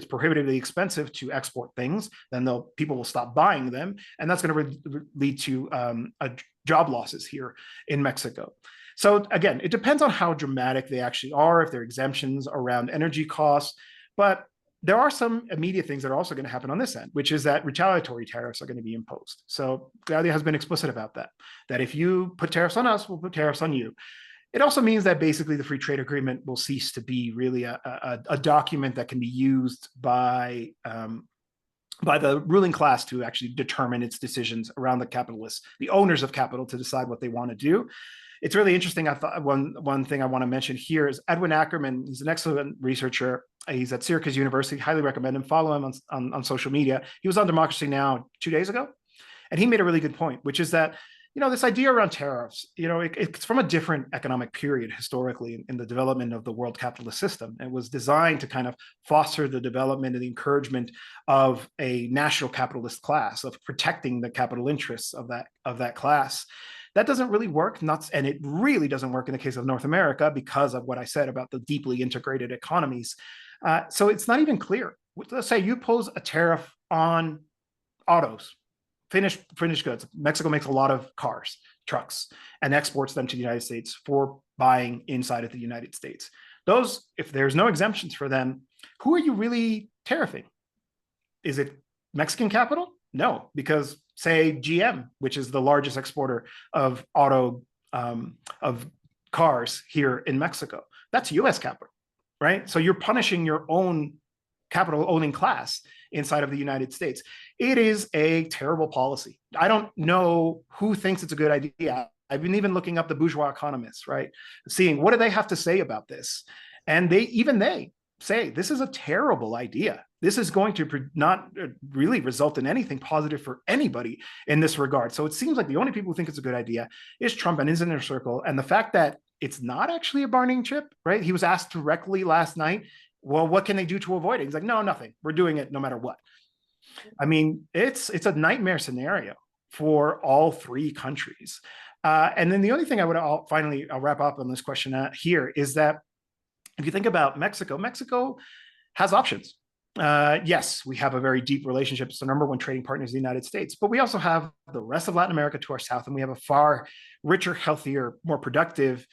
prohibitively expensive to export things, then people will stop buying them, and that's going to lead to job losses here in Mexico. So again, it depends on how dramatic they actually are, if there are exemptions around energy costs, but there are some immediate things that are also going to happen on this end, which is that retaliatory tariffs are going to be imposed. So Claudia has been explicit about that if you put tariffs on us, we'll put tariffs on you. It also means that basically the free trade agreement will cease to be really a document that can be used by the ruling class to actually determine its decisions around the capitalists, the owners of capital, to decide what they want to do. It's really interesting. I thought one thing I want to mention here is Edwin Ackerman. He's an excellent researcher. He's at Syracuse University. Highly recommend him. Follow him on social media. He was on Democracy Now! 2 days ago, and he made a really good point, which is that this idea around tariffs, it's from a different economic period historically in the development of the world capitalist system. It was designed to kind of foster the development and the encouragement of a national capitalist class, of protecting the capital interests of that class. That doesn't really work, and it really doesn't work in the case of North America because of what I said about the deeply integrated economies. So it's not even clear. Let's say you pose a tariff on autos, finished goods. Mexico makes a lot of cars, trucks, and exports them to the United States for buying inside of the United States. Those, if there's no exemptions for them, who are you really tariffing? Is it Mexican capital? No, because say GM, which is the largest exporter of of cars here in Mexico, that's US capital, right? So you're punishing your own capital owning class inside of the United States. It is a terrible policy. I don't know who thinks it's a good idea. I've been even looking up the bourgeois economists, right? Seeing what do they have to say about this. And they say this is a terrible idea. This is going to not really result in anything positive for anybody in this regard. So it seems like the only people who think it's a good idea is Trump and his inner circle. And the fact that it's not actually a bargaining chip, right? He was asked directly last night, well, what can they do to avoid it? He's like, no, nothing. We're doing it no matter what. I mean, it's a nightmare scenario for all three countries. And then the only thing I'll wrap up on this question here is that if you think about Mexico, Mexico has options. Yes, we have a very deep relationship. It's the #1 trading partner of the United States, but we also have the rest of Latin America to our south, and we have a far richer, healthier, more productive,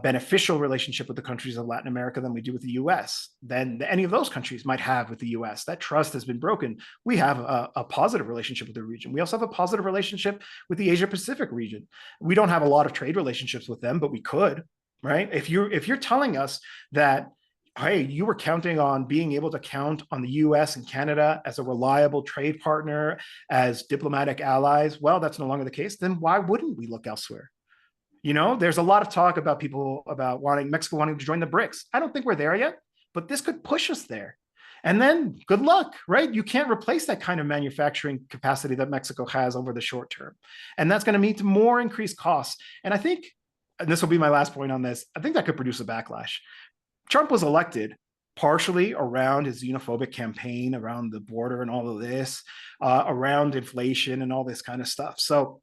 beneficial relationship with the countries of Latin America than we do with the US, than any of those countries might have with the US. That trust has been broken. We have a positive relationship with the region. We also have a positive relationship with the Asia Pacific region. We don't have a lot of trade relationships with them, but we could, right? If you're telling us that, hey, you were counting on being able to count on the US and Canada as a reliable trade partner, as diplomatic allies, well, that's no longer the case, then why wouldn't we look elsewhere? There's a lot of talk about Mexico wanting to join the BRICS. I don't think we're there yet, but this could push us there. And then good luck, right? You can't replace that kind of manufacturing capacity that Mexico has over the short term. And that's going to lead to more increased costs. And I think, and this will be my last point on this, I think that could produce a backlash. Trump was elected partially around his xenophobic campaign, around the border and all of this, around inflation and all this kind of stuff. So,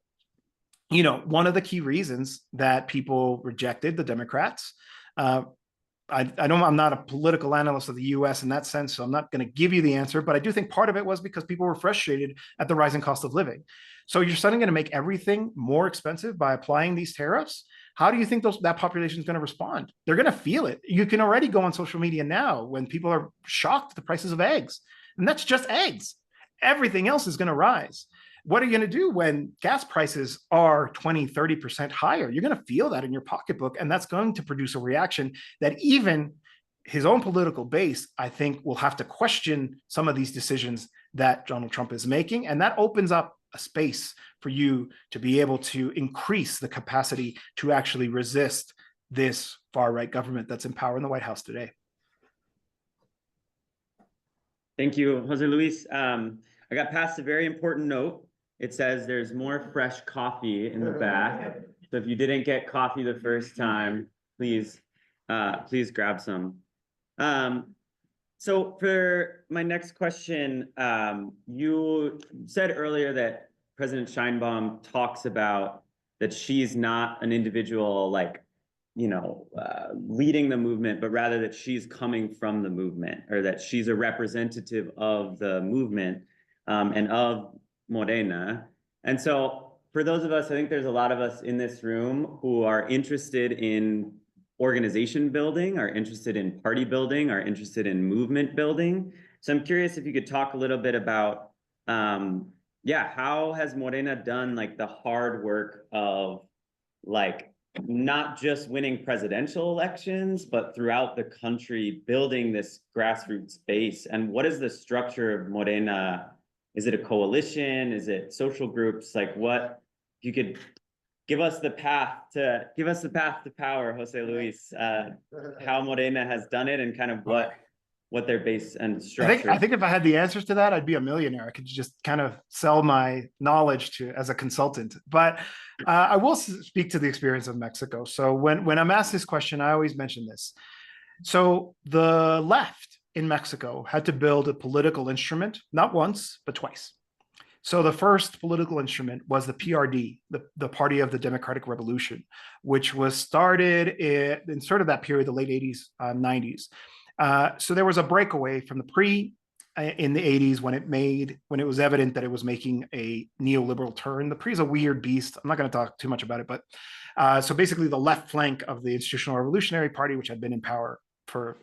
one of the key reasons that people rejected the Democrats, I'm not a political analyst of the US in that sense, so I'm not going to give you the answer, but I do think part of it was because people were frustrated at the rising cost of living. So you're suddenly going to make everything more expensive by applying these tariffs. How do you think that population is going to respond? They're going to feel it. You can already go on social media now when people are shocked at the prices of eggs, and that's just eggs. Everything else is going to rise. What are you going to do when gas prices are 20, 30% higher? You're going to feel that in your pocketbook, and that's going to produce a reaction that even his own political base, I think, will have to question some of these decisions that Donald Trump is making. And that opens up a space for you to be able to increase the capacity to actually resist this far-right government that's in power in the White House today. Thank you, Jose Luis. I got passed a very important note. It says there's more fresh coffee in the back. So if you didn't get coffee the first time, please grab some. So for my next question, you said earlier that President Sheinbaum talks about that she's not an individual like leading the movement, but rather that she's coming from the movement, or that she's a representative of the movement and of Morena. And so for those of us, I think there's a lot of us in this room who are interested in organization building, are interested in party building, are interested in movement building. So I'm curious if you could talk a little bit about, how has Morena done like the hard work of like not just winning presidential elections, but throughout the country, building this grassroots base? And what is the structure of Morena? Is it a coalition? Is it social groups? Like what, if you could give us the path to power, Jose Luis, how Morena has done it and kind of what their base and structure. I think if I had the answers to that, I'd be a millionaire. I could just kind of sell my knowledge as a consultant. But I will speak to the experience of Mexico. So when I'm asked this question, I always mention this. So the left in Mexico had to build a political instrument, not once, but twice. So the first political instrument was the PRD, the Party of the Democratic Revolution, which was started in sort of that period, the late 80s, 90s. So there was a breakaway from the in the 80s when it was evident that it was making a neoliberal turn. The PRI is a weird beast. I'm not going to talk too much about it, but so basically the left flank of the Institutional Revolutionary Party, which had been in power for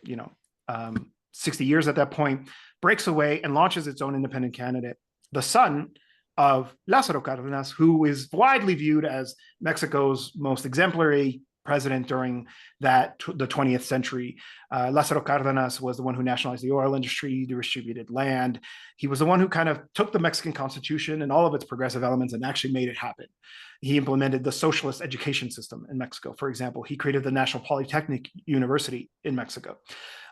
60 years at that point, breaks away and launches its own independent candidate, the son of Lázaro Cárdenas, who is widely viewed as Mexico's most exemplary president during the 20th century. Lázaro Cárdenas was the one who nationalized the oil industry, distributed land. He was the one who kind of took the Mexican Constitution and all of its progressive elements and actually made it happen. He implemented the socialist education system in Mexico. For example, he created the National Polytechnic University in Mexico.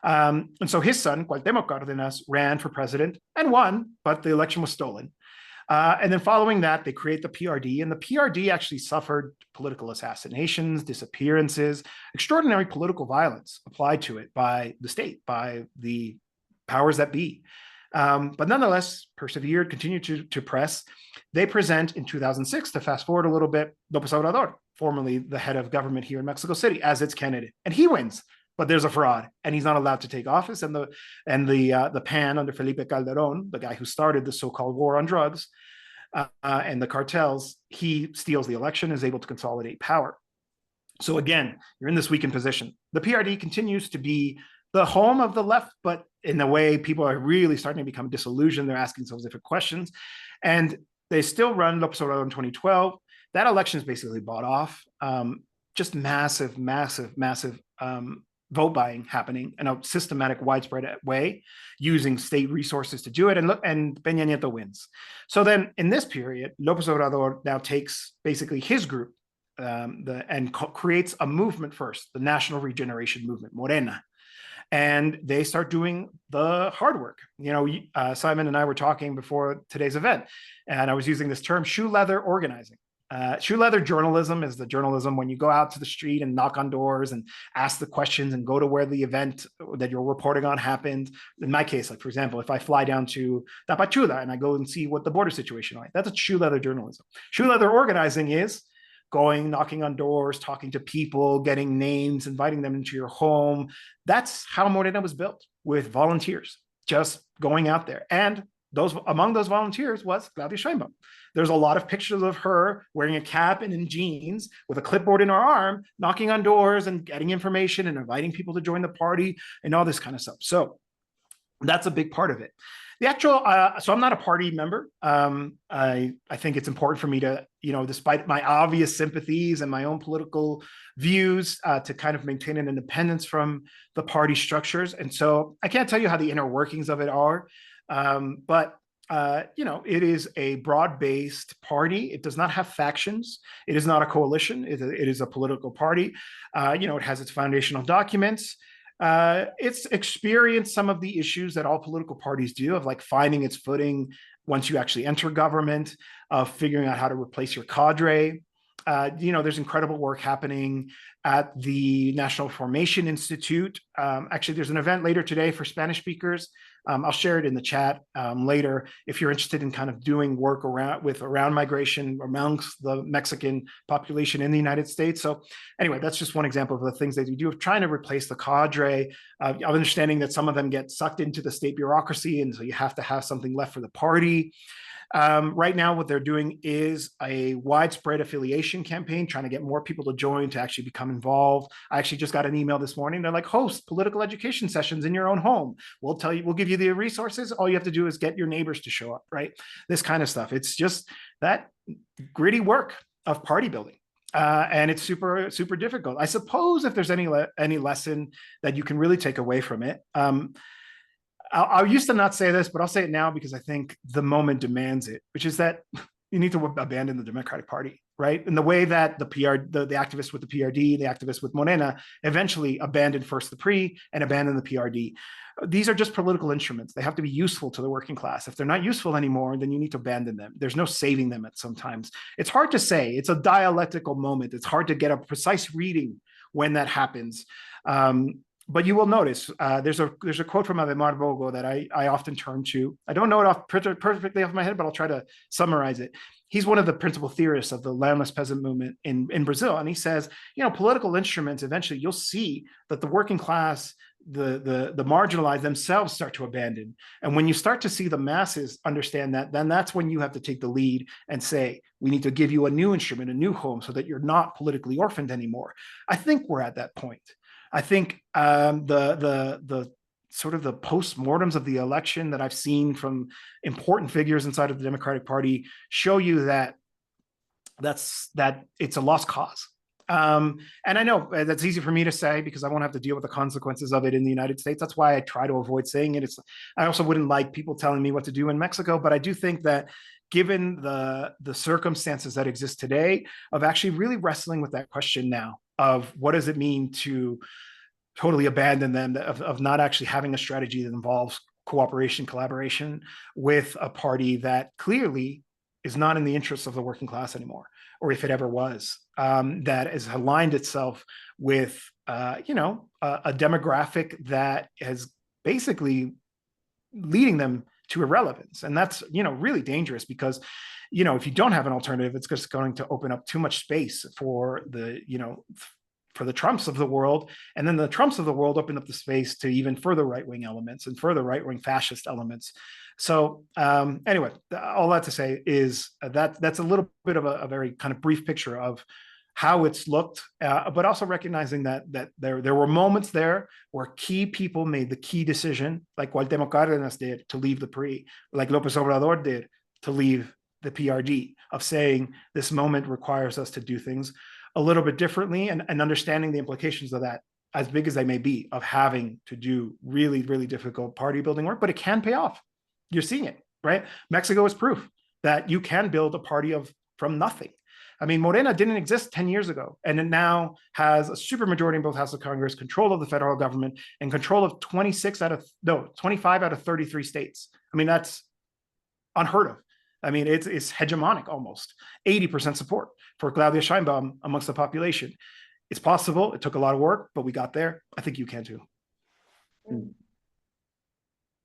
And so his son, Cuauhtémoc Cárdenas, ran for president and won, but the election was stolen. And then following that, they create the PRD, and the PRD actually suffered political assassinations, disappearances, extraordinary political violence applied to it by the state, by the powers that be. But nonetheless, persevered, continued to press. They present in 2006, to fast forward a little bit, López Obrador, formerly the head of government here in Mexico City, as its candidate. And he wins, but there's a fraud, and he's not allowed to take office. And the PAN under Felipe Calderón, the guy who started the so-called war on drugs and the cartels, he steals the election, is able to consolidate power. So again, you're in this weakened position. The PRD continues to be the home of the left, but in a way, people are really starting to become disillusioned. They're asking themselves different questions. And they still run López Obrador in 2012. That election is basically bought off. Just massive vote buying happening in a systematic, widespread way, using state resources to do it, and Peña Nieto wins. So then in this period, López Obrador now takes basically his group and creates a movement first, the National Regeneration Movement, Morena. And they start doing the hard work. Simon and I were talking before today's event, and I was using this term, shoe leather organizing. Shoe leather journalism is the journalism when you go out to the street and knock on doors and ask the questions and go to where the event that you're reporting on happened. In my case, like for example, if I fly down to Tapachula and I go and see what the border situation is like, that's a shoe leather journalism. Shoe leather organizing is going, knocking on doors, talking to people, getting names, inviting them into your home. That's how Morena was built, with volunteers just going out there. And among those volunteers was Claudia Sheinbaum. There's a lot of pictures of her wearing a cap and in jeans with a clipboard in her arm, knocking on doors and getting information and inviting people to join the party and all this kind of stuff. So that's a big part of it. The actual, so I'm not a party member. I think it's important for me to, despite my obvious sympathies and my own political views, to kind of maintain an independence from the party structures. And so I can't tell you how the inner workings of it are, but it is a broad-based party. It does not have factions. It is not a coalition. It is a political party. It has its foundational documents. It's experienced some of the issues that all political parties do, of like finding its footing once you actually enter government, of figuring out how to replace your cadre. There's incredible work happening at the National Formation Institute. Actually, there's an event later today for Spanish speakers I'll share it in the chat later if you're interested in kind of doing work around migration amongst the Mexican population in the United States. So anyway, that's just one example of the things that we do, trying to replace the cadre, of understanding that some of them get sucked into the state bureaucracy, and so you have to have something left for the party. Right now, what they're doing is a widespread affiliation campaign, trying to get more people to join, to actually become involved. I actually just got an email this morning. They're like, host political education sessions in your own home. We'll give you the resources. All you have to do is get your neighbors to show up, right? This kind of stuff. It's just that gritty work of party building. And it's super, super difficult. I suppose if there's any lesson that you can really take away from it, I used to not say this, but I'll say it now because I think the moment demands it, which is that you need to abandon the Democratic Party, right? In the way that the activists with the PRD, the activists with Morena eventually abandoned first the PRI and abandoned the PRD. These are just political instruments. They have to be useful to the working class. If they're not useful anymore, then you need to abandon them. There's no saving them at some times. It's hard to say. It's a dialectical moment. It's hard to get a precise reading when that happens. But you will notice there's a quote from Ademar Bogo that I often turn to. I don't know it perfectly off my head, but I'll try to summarize it. He's one of the principal theorists of the landless peasant movement in Brazil. And he says, political instruments, eventually you'll see that the working class, the marginalized themselves start to abandon. And when you start to see the masses understand that, then that's when you have to take the lead and say, we need to give you a new instrument, a new home, so that you're not politically orphaned anymore. I think we're at that point. I think the sort of the postmortems of the election that I've seen from important figures inside of the Democratic Party show you that it's a lost cause. And I know that's easy for me to say because I won't have to deal with the consequences of it in the United States. That's why I try to avoid saying it. I also wouldn't like people telling me what to do in Mexico, but I do think that given the circumstances that exist today, of actually really wrestling with that question now of what does it mean to totally abandon them, of not actually having a strategy that involves cooperation, collaboration with a party that clearly is not in the interests of the working class anymore, or if it ever was, that has aligned itself with, a demographic that has basically leading them to irrelevance. And that's, really dangerous because, if you don't have an alternative, it's just going to open up too much space for for the Trumps of the world. And then the Trumps of the world open up the space to even further right-wing elements and further right-wing fascist elements. So anyway, all that to say is that's a little bit of a very kind of brief picture of how it's looked, but also recognizing that there were moments there where key people made the key decision, like Cuauhtémoc Cárdenas did to leave the PRI, like López Obrador did to leave the PRD, of saying this moment requires us to do things a little bit differently, and understanding the implications of that, as big as they may be, of having to do really, really difficult party building work, but it can pay off. You're seeing it, right? Mexico is proof that you can build a party from nothing. I mean, Morena didn't exist 10 years ago, and it now has a supermajority in both houses of Congress, control of the federal government, and control of 25 out of 33 states. I mean, that's unheard of. I mean, it's hegemonic almost. 80% support for Claudia Sheinbaum amongst the population. It's possible. It took a lot of work, but we got there. I think you can too.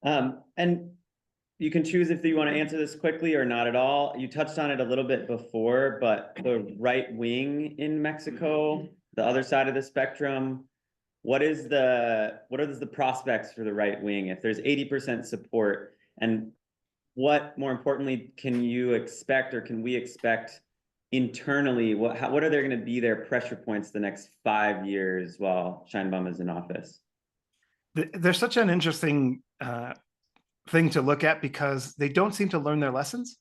And you can choose if you want to answer this quickly or not at all. You touched on it a little bit before, but the right wing in Mexico, the other side of the spectrum, what are the prospects for the right wing if there's 80% support? And what, more importantly, can you expect, or can we expect internally? What are there going to be their pressure points the next 5 years while Sheinbaum is in office? There's such an interesting thing to look at because they don't seem to learn their lessons.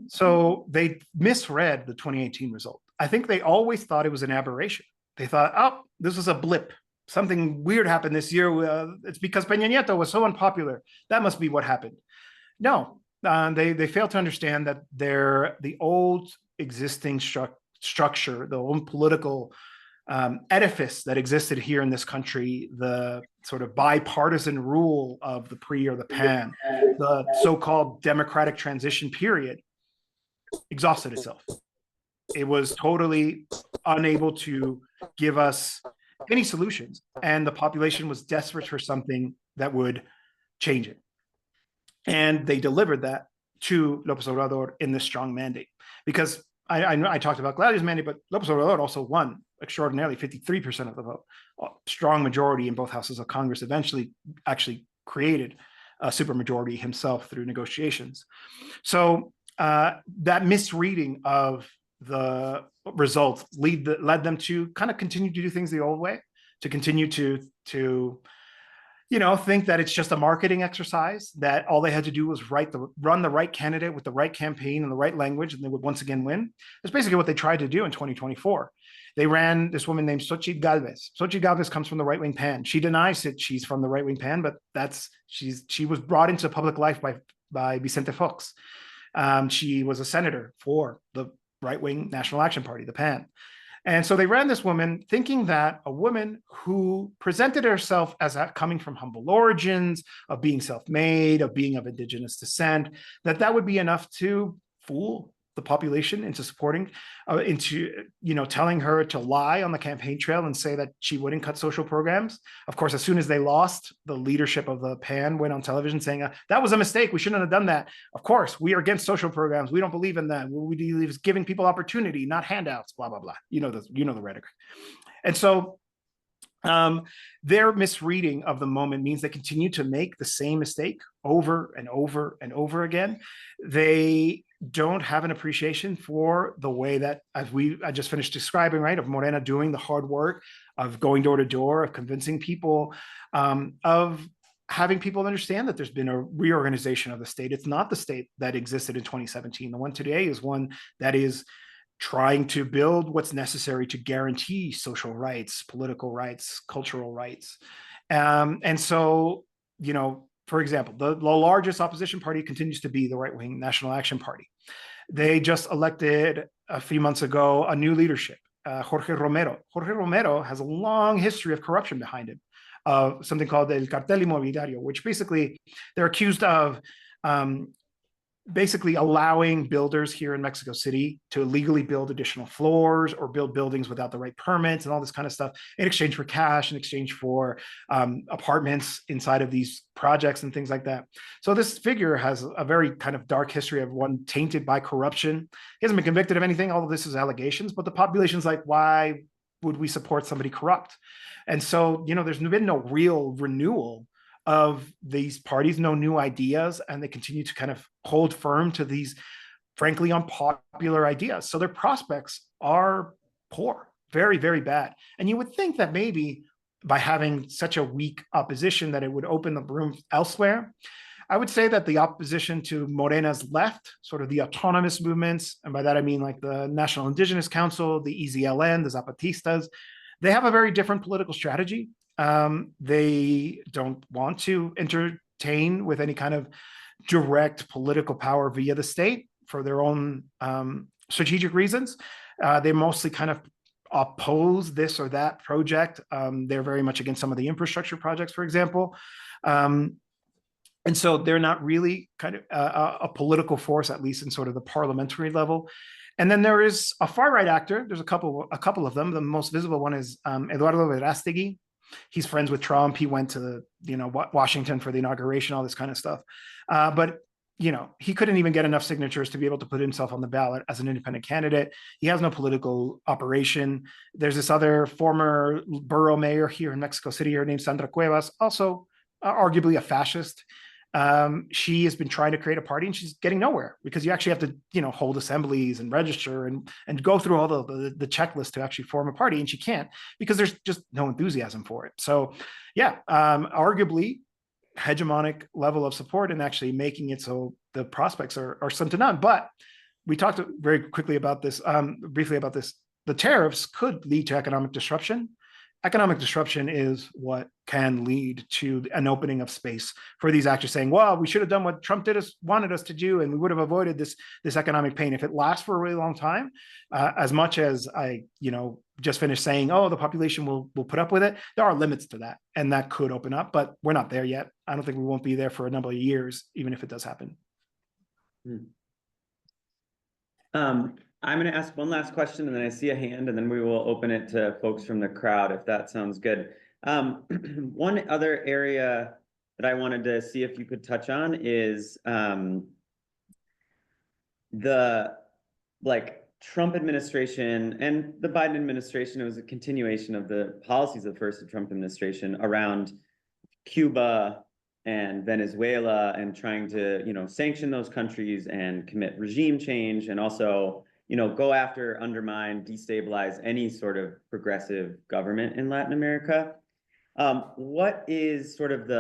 So they misread the 2018 result. I think they always thought it was an aberration. They thought, oh, this was a blip. Something weird happened this year. It's because Peña Nieto was so unpopular. That must be what happened. No, they fail to understand that the old existing structure, the old political edifice that existed here in this country, the sort of bipartisan rule of the PRI or the PAN, the so-called democratic transition period, exhausted itself. It was totally unable to give us any solutions, and the population was desperate for something that would change it. And they delivered that to López Obrador in this strong mandate. Because I talked about Claudia's mandate, but López Obrador also won extraordinarily 53% of the vote. A strong majority in both houses of Congress, eventually actually created a supermajority himself through negotiations. So that misreading of the results led them to kind of continue to do things the old way, to continue to think that it's just a marketing exercise, that all they had to do was run the right candidate with the right campaign and the right language, and they would once again win. That's basically what they tried to do in 2024. They ran this woman named Xochitl Galvez. Xochitl Galvez comes from the right-wing PAN. She denies that she's from the right-wing PAN, but she was brought into public life by Vicente Fox. She was a senator for the right-wing National Action Party, the PAN. And so they ran this woman thinking that a woman who presented herself as coming from humble origins, of being self-made, of being of indigenous descent, that would be enough to fool the population into supporting, telling her to lie on the campaign trail and say that she wouldn't cut social programs. Of course, as soon as they lost, the leadership of the PAN went on television saying, that was a mistake. We shouldn't have done that. Of course, we are against social programs. We don't believe in that. What we believe is giving people opportunity, not handouts, blah, blah, blah. You know the rhetoric. And so their misreading of the moment means they continue to make the same mistake over and over and over again. They don't have an appreciation for the way that, as I just finished describing, right, of MORENA doing the hard work, of going door to door, of convincing people, of having people understand that there's been a reorganization of the state. It's not the state that existed in 2017. The one today is one that is trying to build what's necessary to guarantee social rights, political rights, cultural rights. And so, for example, the largest opposition party continues to be the right-wing National Action Party. They just elected a few months ago a new leadership, Jorge Romero. Jorge Romero has a long history of corruption behind him, of something called el cartel inmobiliario, which basically they're accused of basically allowing builders here in Mexico City to illegally build additional floors or build buildings without the right permits and all this kind of stuff in exchange for cash, in exchange for apartments inside of these projects and things like that. So this figure has a very kind of dark history of one tainted by corruption. He hasn't been convicted of anything. All of this is allegations, but the population's like, why would we support somebody corrupt? And so, there's been no real renewal of these parties, no new ideas, and they continue to kind of hold firm to these frankly unpopular ideas. So their prospects are poor, very, very bad. And you would think that maybe by having such a weak opposition that it would open the room elsewhere. I would say that the opposition to Morena's left, sort of the autonomous movements, and by that I mean like the National Indigenous Council, the EZLN, the Zapatistas, they have a very different political strategy. They don't want to entertain with any kind of direct political power via the state for their own strategic reasons. They mostly kind of oppose this or that project. They're very much against some of the infrastructure projects, for example. And so they're not really kind of a political force, at least in sort of the parliamentary level. And then there is a far right actor. There's a couple of them. The most visible one is Eduardo Verástegui. He's friends with Trump. He went to Washington for the inauguration, all this kind of stuff. But he couldn't even get enough signatures to be able to put himself on the ballot as an independent candidate. He has no political operation. There's this other former borough mayor here in Mexico City, her name's Sandra Cuevas, also arguably a fascist. She has been trying to create a party and she's getting nowhere because you actually have to, hold assemblies and register and go through all the checklist to actually form a party. And she can't because there's just no enthusiasm for it. So yeah, arguably hegemonic level of support and actually making it so the prospects are slim to none. But we talked very quickly about this, briefly about this. The tariffs could lead to economic disruption. Economic disruption is what can lead to an opening of space for these actors saying, well, we should have done what Trump wanted us to do, and we would have avoided this economic pain. If it lasts for a really long time, as much as I, just finished saying, oh, the population will put up with it, there are limits to that, and that could open up, but we're not there yet. I don't think we won't be there for a number of years, even if it does happen. I'm going to ask one last question and then I see a hand and then we will open it to folks from the crowd if that sounds good. One other area that I wanted to see if you could touch on is the Trump administration and the Biden administration. It was a continuation of the policies of the first Trump administration around Cuba and Venezuela and trying to, sanction those countries and commit regime change and also, go after, undermine, destabilize any sort of progressive government in Latin America. What is sort of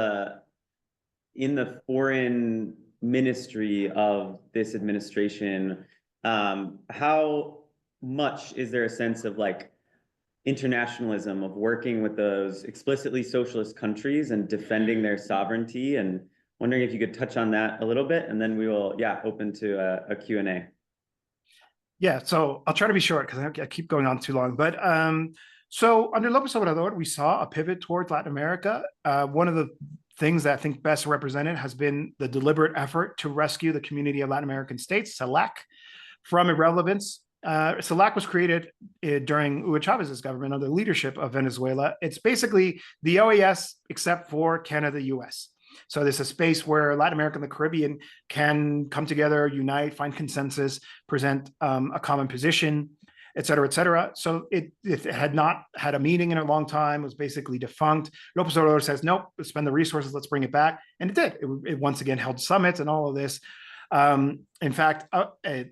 in the foreign ministry of this administration, how much is there a sense of internationalism, of working with those explicitly socialist countries and defending their sovereignty? And wondering if you could touch on that a little bit, and then we will, open to a Q&A. Yeah, so I'll try to be short because I keep going on too long. But so under López Obrador, we saw a pivot towards Latin America. One of the things that I think best represented has been the deliberate effort to rescue the community of Latin American states, CELAC, from irrelevance. CELAC was created during Hugo Chávez's government under the leadership of Venezuela. It's basically the OAS except for Canada, US. So there's a space where Latin America and the Caribbean can come together, unite, find consensus, present a common position, et cetera, et cetera. So it had not had a meeting in a long time, was basically defunct. López Obrador says, nope, let's spend the resources, let's bring it back. And it did. It once again held summits and all of this. In fact,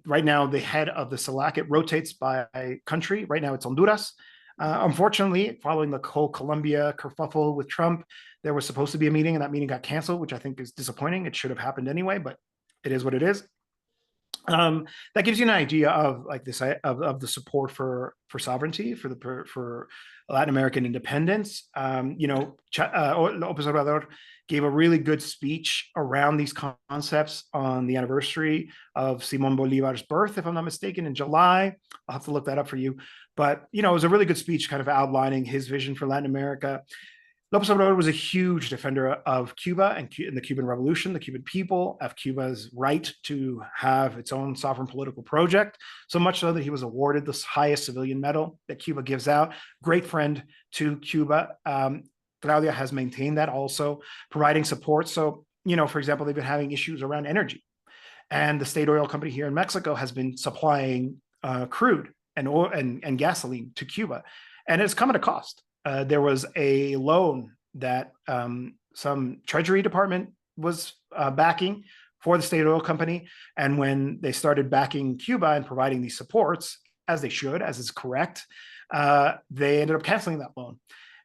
right now, the head of the CELAC, it rotates by country. Right now, it's Honduras. Unfortunately, following the whole Colombia kerfuffle with Trump, there was supposed to be a meeting, and that meeting got canceled, which I think is disappointing. It should have happened anyway, but it is what it is. That gives you an idea of this of the support for sovereignty, for Latin American independence. López Obrador gave a really good speech around these concepts on the anniversary of Simón Bolívar's birth, if I'm not mistaken, in July. I'll have to look that up for you. But, it was a really good speech kind of outlining his vision for Latin America. López Obrador was a huge defender of Cuba and the Cuban Revolution, the Cuban people, of Cuba's right to have its own sovereign political project, so much so that he was awarded the highest civilian medal that Cuba gives out. Great friend to Cuba. Claudia has maintained that also, providing support. So, for example, they've been having issues around energy. And the state oil company here in Mexico has been supplying crude and oil and gasoline to Cuba. And it's come at a cost. There was a loan that some Treasury Department was backing for the state oil company. And when they started backing Cuba and providing these supports, as they should, as is correct, they ended up canceling that loan.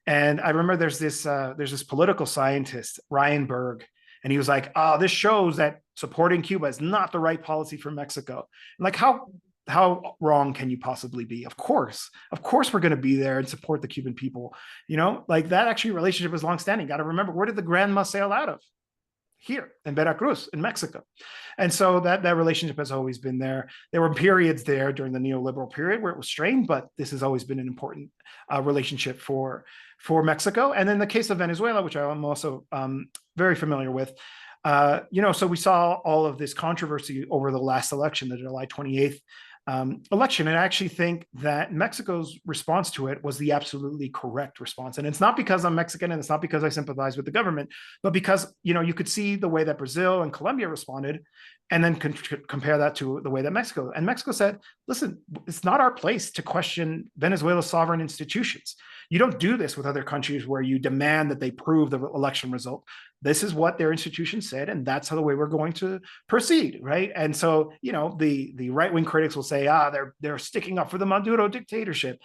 And I remember there's this political scientist, Ryan Berg, and he was like, this shows that supporting Cuba is not the right policy for Mexico. And like, how wrong can you possibly be? Of course we're going to be there and support the Cuban people. Like that actually relationship is longstanding. Got to remember, where did the grandma sail out of? Here in Veracruz, in Mexico. And so that relationship has always been there. There were periods there during the neoliberal period where it was strained, but this has always been an important relationship for Mexico. And in the case of Venezuela, which I'm also very familiar with, so we saw all of this controversy over the last election, the July 28th election. And I actually think that Mexico's response to it was the absolutely correct response. And it's not because I'm Mexican and it's not because I sympathize with the government, but because, you could see the way that Brazil and Colombia responded and then compare that to the way that Mexico. And Mexico said, listen, it's not our place to question Venezuela's sovereign institutions. You don't do this with other countries where you demand that they prove the election result. This is what their institution said, and that's how the way we're going to proceed, right? And so, the right-wing critics will say, they're sticking up for the Maduro dictatorship.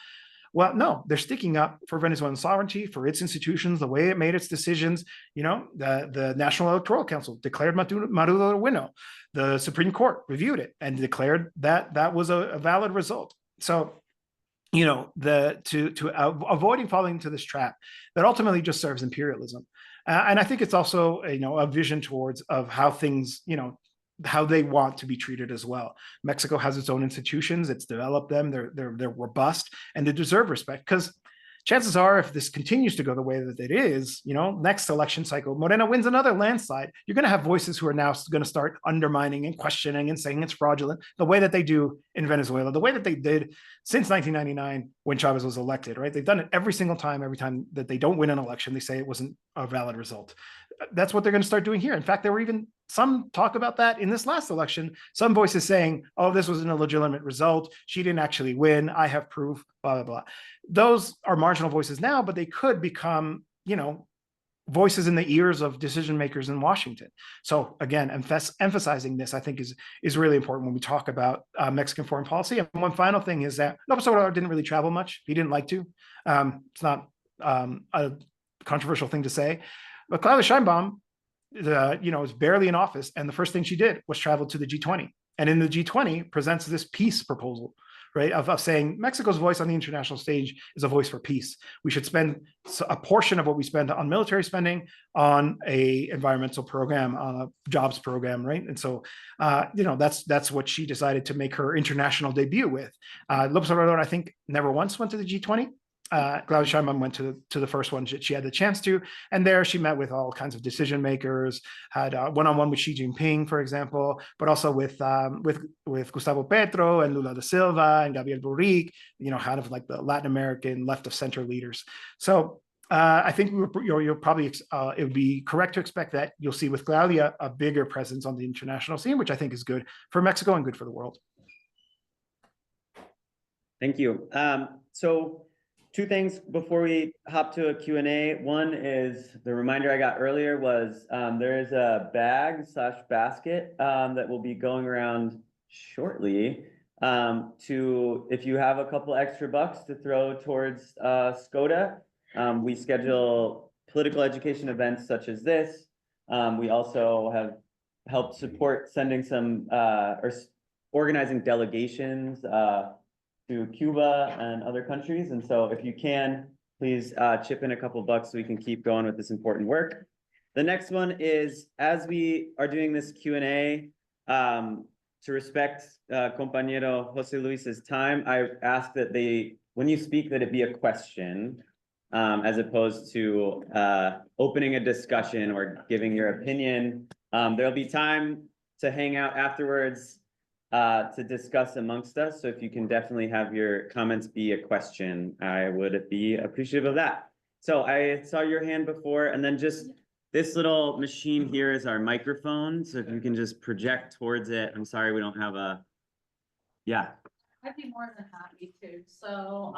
Well, no, they're sticking up for Venezuelan sovereignty, for its institutions, the way it made its decisions. The National Electoral Council declared Maduro the winner. The Supreme Court reviewed it and declared that that was a valid result. So, avoiding falling into this trap that ultimately just serves imperialism. And I think it's also, a vision towards of how things, how they want to be treated as well. Mexico has its own institutions. It's developed them. They're robust and they deserve respect, because chances are, if this continues to go the way that it is, next election cycle, MORENA wins another landslide, you're going to have voices who are now going to start undermining and questioning and saying it's fraudulent, the way that they do in Venezuela, the way that they did since 1999 when Chavez was elected, right? They've done it every single time. Every time that they don't win an election, they say it wasn't a valid result. that's what they're going to start doing here. In fact, there were even some talk about that in this last election. Some voices saying, oh, this was an illegitimate result. She didn't actually win. I have proof, blah, blah, blah. Those are marginal voices now, but they could become, voices in the ears of decision makers in Washington. So again, emphasizing this, I think, is really important when we talk about Mexican foreign policy. And one final thing is that López Obrador didn't really travel much. He didn't like to. It's not a controversial thing to say. But Claudia Sheinbaum, was barely in office, and the first thing she did was travel to the G20. And in the G20 presents this peace proposal, right, of saying Mexico's voice on the international stage is a voice for peace. We should spend a portion of what we spend on military spending on a environmental program, on a jobs program, right? And so, that's what she decided to make her international debut with. López Obrador, I think, never once went to the G20. Claudia Sheinbaum went to the first one she had the chance to, and there she met with all kinds of decision makers, had one-on-one with Xi Jinping, for example, but also with Gustavo Petro and Lula da Silva and Gabriel Boric, kind of like the Latin American left of center leaders. So I think you'll probably it would be correct to expect that you'll see with Claudia a bigger presence on the international scene, which I think is good for Mexico and good for the world. Thank you. So two things before we hop to a Q&A. One is the reminder I got earlier was there is a bag/basket that will be going around shortly if you have a couple extra bucks to throw towards SCOTA. We schedule political education events such as this. We also have helped support sending some or organizing delegations to Cuba and other countries. And so if you can, please chip in a couple bucks so we can keep going with this important work. The next one is, as we are doing this Q&A, to respect compañero Jose Luis's time, I ask that when you speak, that it be a question, as opposed to opening a discussion or giving your opinion. There'll be time to hang out afterwards to discuss amongst us. So if you can definitely have your comments be a question, I would be appreciative of that. So I saw your hand before, and then just this little machine here is our microphone. So if you can just project towards it. I'm sorry, we don't have yeah. I'd be more than happy to. So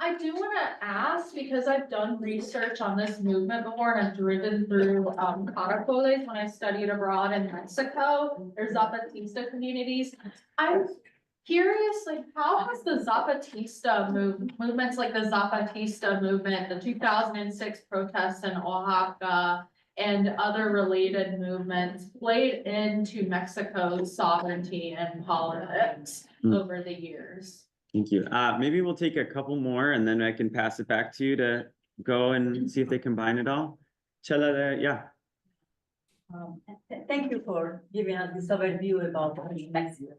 I do want to ask, because I've done research on this movement before, and I've driven through caracoles when I studied abroad in Mexico. There's Zapatista communities. I'm curious, like, how has the Zapatista movements like the Zapatista movement, the 2006 protests in Oaxaca, and other related movements played into Mexico's sovereignty and politics over the years? Thank you. Maybe we'll take a couple more, and then I can pass it back to you to go and see if they combine it all. Chela, yeah. Thank you for giving us this overview about Mexico.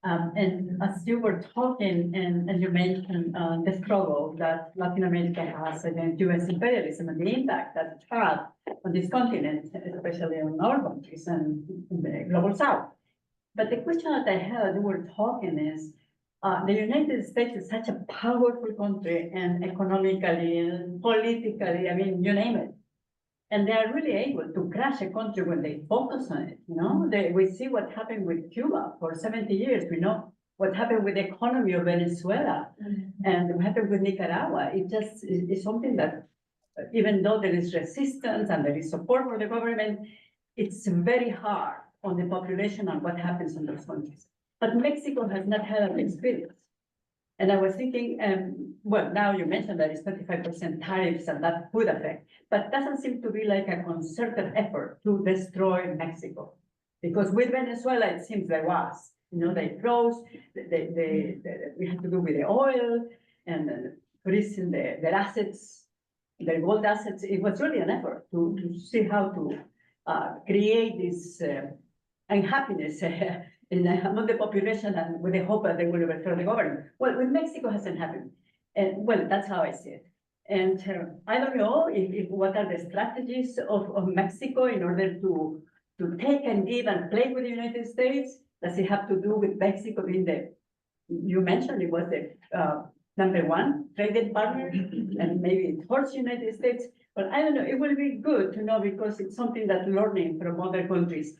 And as you were talking, and you mentioned the struggle that Latin America has against US imperialism and the impact that it had on this continent, especially on our countries and the global south. But the question that I had as you were talking is, the United States is such a powerful country, and economically and politically, I mean, you name it. And they are really able to crush a country when they focus on it. We see what happened with Cuba for 70 years. We know what happened with the economy of Venezuela, and what happened with Nicaragua. It just is something that, even though there is resistance and there is support for the government, it's very hard on the population and what happens in those countries. But Mexico has not had an experience. And I was thinking, well, now you mentioned that it's 25% tariffs and that would affect, but doesn't seem to be like a concerted effort to destroy Mexico. Because with Venezuela, it seems there was, they froze, we had to do with the oil and freezing their assets, their gold assets. It was really an effort to see how to create this unhappiness among the population, and with the hope that they will overthrow the government. Well, with Mexico hasn't happened. And well, that's how I see it. And I don't know what are the strategies of Mexico in order to take and give and play with the United States. Does it have to do with Mexico being you mentioned it was the #1 trading partner, and maybe it hurts the United States? But I don't know, it will be good to know because it's something that learning from other countries.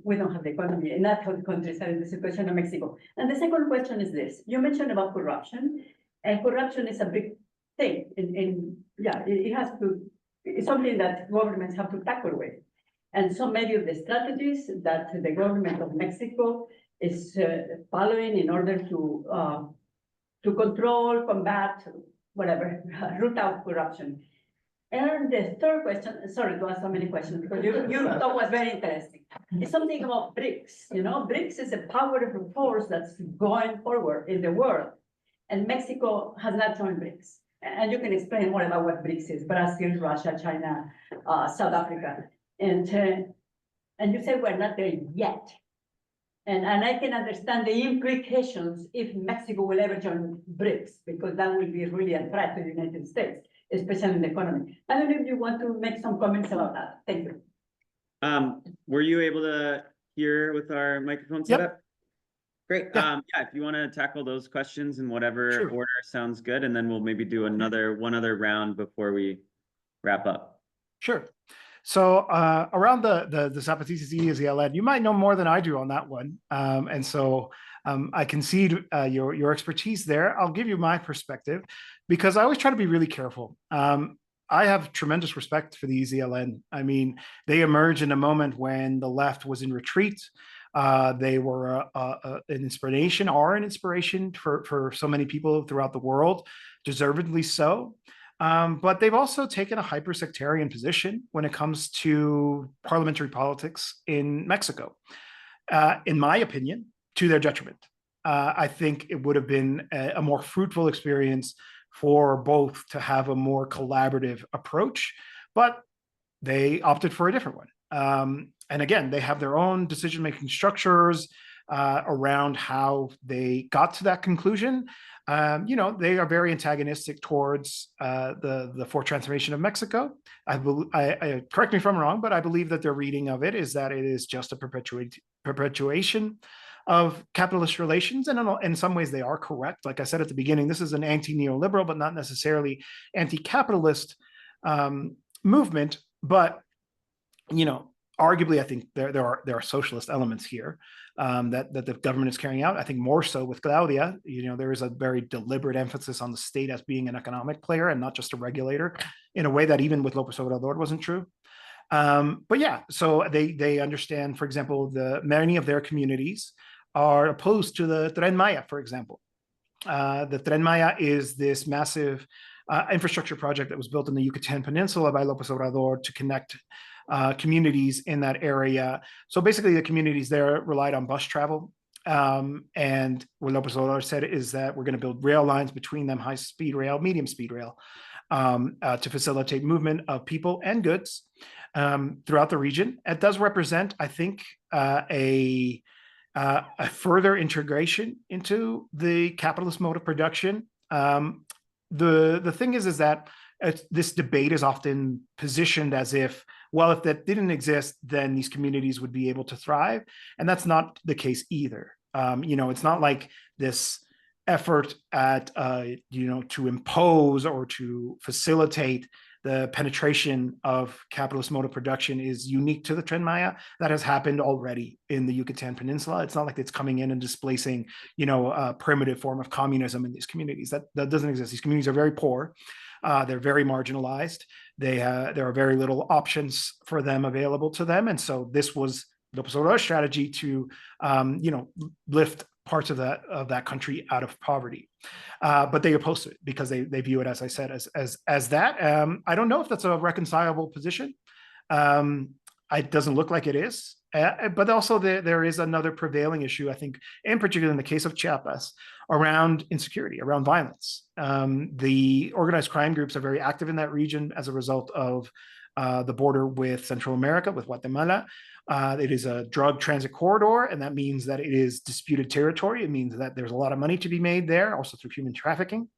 We don't have the economy, not all countries are in the situation of Mexico. And the second question is this, you mentioned about corruption, and corruption is a big thing it has to, it's something that governments have to tackle with. And so many of the strategies that the government of Mexico is following in order to control, combat, whatever, root out corruption. And the third question, sorry to ask so many questions, because you thought was very interesting. It's something about BRICS, BRICS is a powerful force that's going forward in the world. And Mexico has not joined BRICS. And you can explain more about what BRICS is, Brazil, Russia, China, South Africa. And you say we're not there yet. And I can understand the implications if Mexico will ever join BRICS, because that will be really a threat to the United States, especially in the economy. I don't know if you want to make some comments about that. Thank you. Were you able to hear with our microphone setup? Great. Yeah. If you want to tackle those questions in whatever Sure. order sounds good, and then we'll maybe do one other round before we wrap up. Sure. So around the Zapatistas y ELN, you might know more than I do on that one. And so I concede your expertise there. I'll give you my perspective because I always try to be really careful. I have tremendous respect for the ELN. I mean, they emerged in a moment when the left was in retreat. They were an inspiration for so many people throughout the world, deservedly so. But they've also taken a hyper-sectarian position when it comes to parliamentary politics in Mexico, in my opinion, to their detriment. I think it would have been a more fruitful experience for both to have a more collaborative approach, but they opted for a different one. And again, they have their own decision-making structures around how they got to that conclusion. They are very antagonistic towards the fourth transformation of Mexico. Correct me if I'm wrong, but I believe that their reading of it is that it is just a perpetuation of capitalist relations. And in some ways they are correct. Like I said at the beginning, this is an anti-neoliberal, but not necessarily anti-capitalist movement. But, arguably, I think there are socialist elements here that the government is carrying out. I think more so with Claudia, there is a very deliberate emphasis on the state as being an economic player and not just a regulator, in a way that even with López Obrador wasn't true. But yeah, so they understand, for example, many of their communities are opposed to the Tren Maya, for example. The Tren Maya is this massive infrastructure project that was built in the Yucatan Peninsula by López Obrador to connect communities in that area. So basically the communities there relied on bus travel. And what López Obrador said is that we're going to build rail lines between them, high-speed rail, medium-speed rail, to facilitate movement of people and goods throughout the region. It does represent, I think, a further integration into the capitalist mode of production. The thing is that this debate is often positioned as if, well, if that didn't exist, then these communities would be able to thrive. And that's not the case either. It's not like this effort at, to impose or to facilitate the penetration of capitalist mode of production is unique to the Tren Maya. That has happened already in the Yucatan Peninsula. It's not like it's coming in and displacing, a primitive form of communism in these communities. That doesn't exist. These communities are very poor. They're very marginalized. There are very little options for them available to them. And so this was López Obrador's strategy to, lift parts of that country out of poverty. But they oppose it because they view it, as I said, as that. I don't know if that's a reconcilable position. It doesn't look like it is. But also there is another prevailing issue, I think, in particular in the case of Chiapas, around insecurity, around violence. The organized crime groups are very active in that region as a result of the border with Central America, with Guatemala. It is a drug transit corridor, and that means that it is disputed territory. It means that there's a lot of money to be made there, also through human trafficking.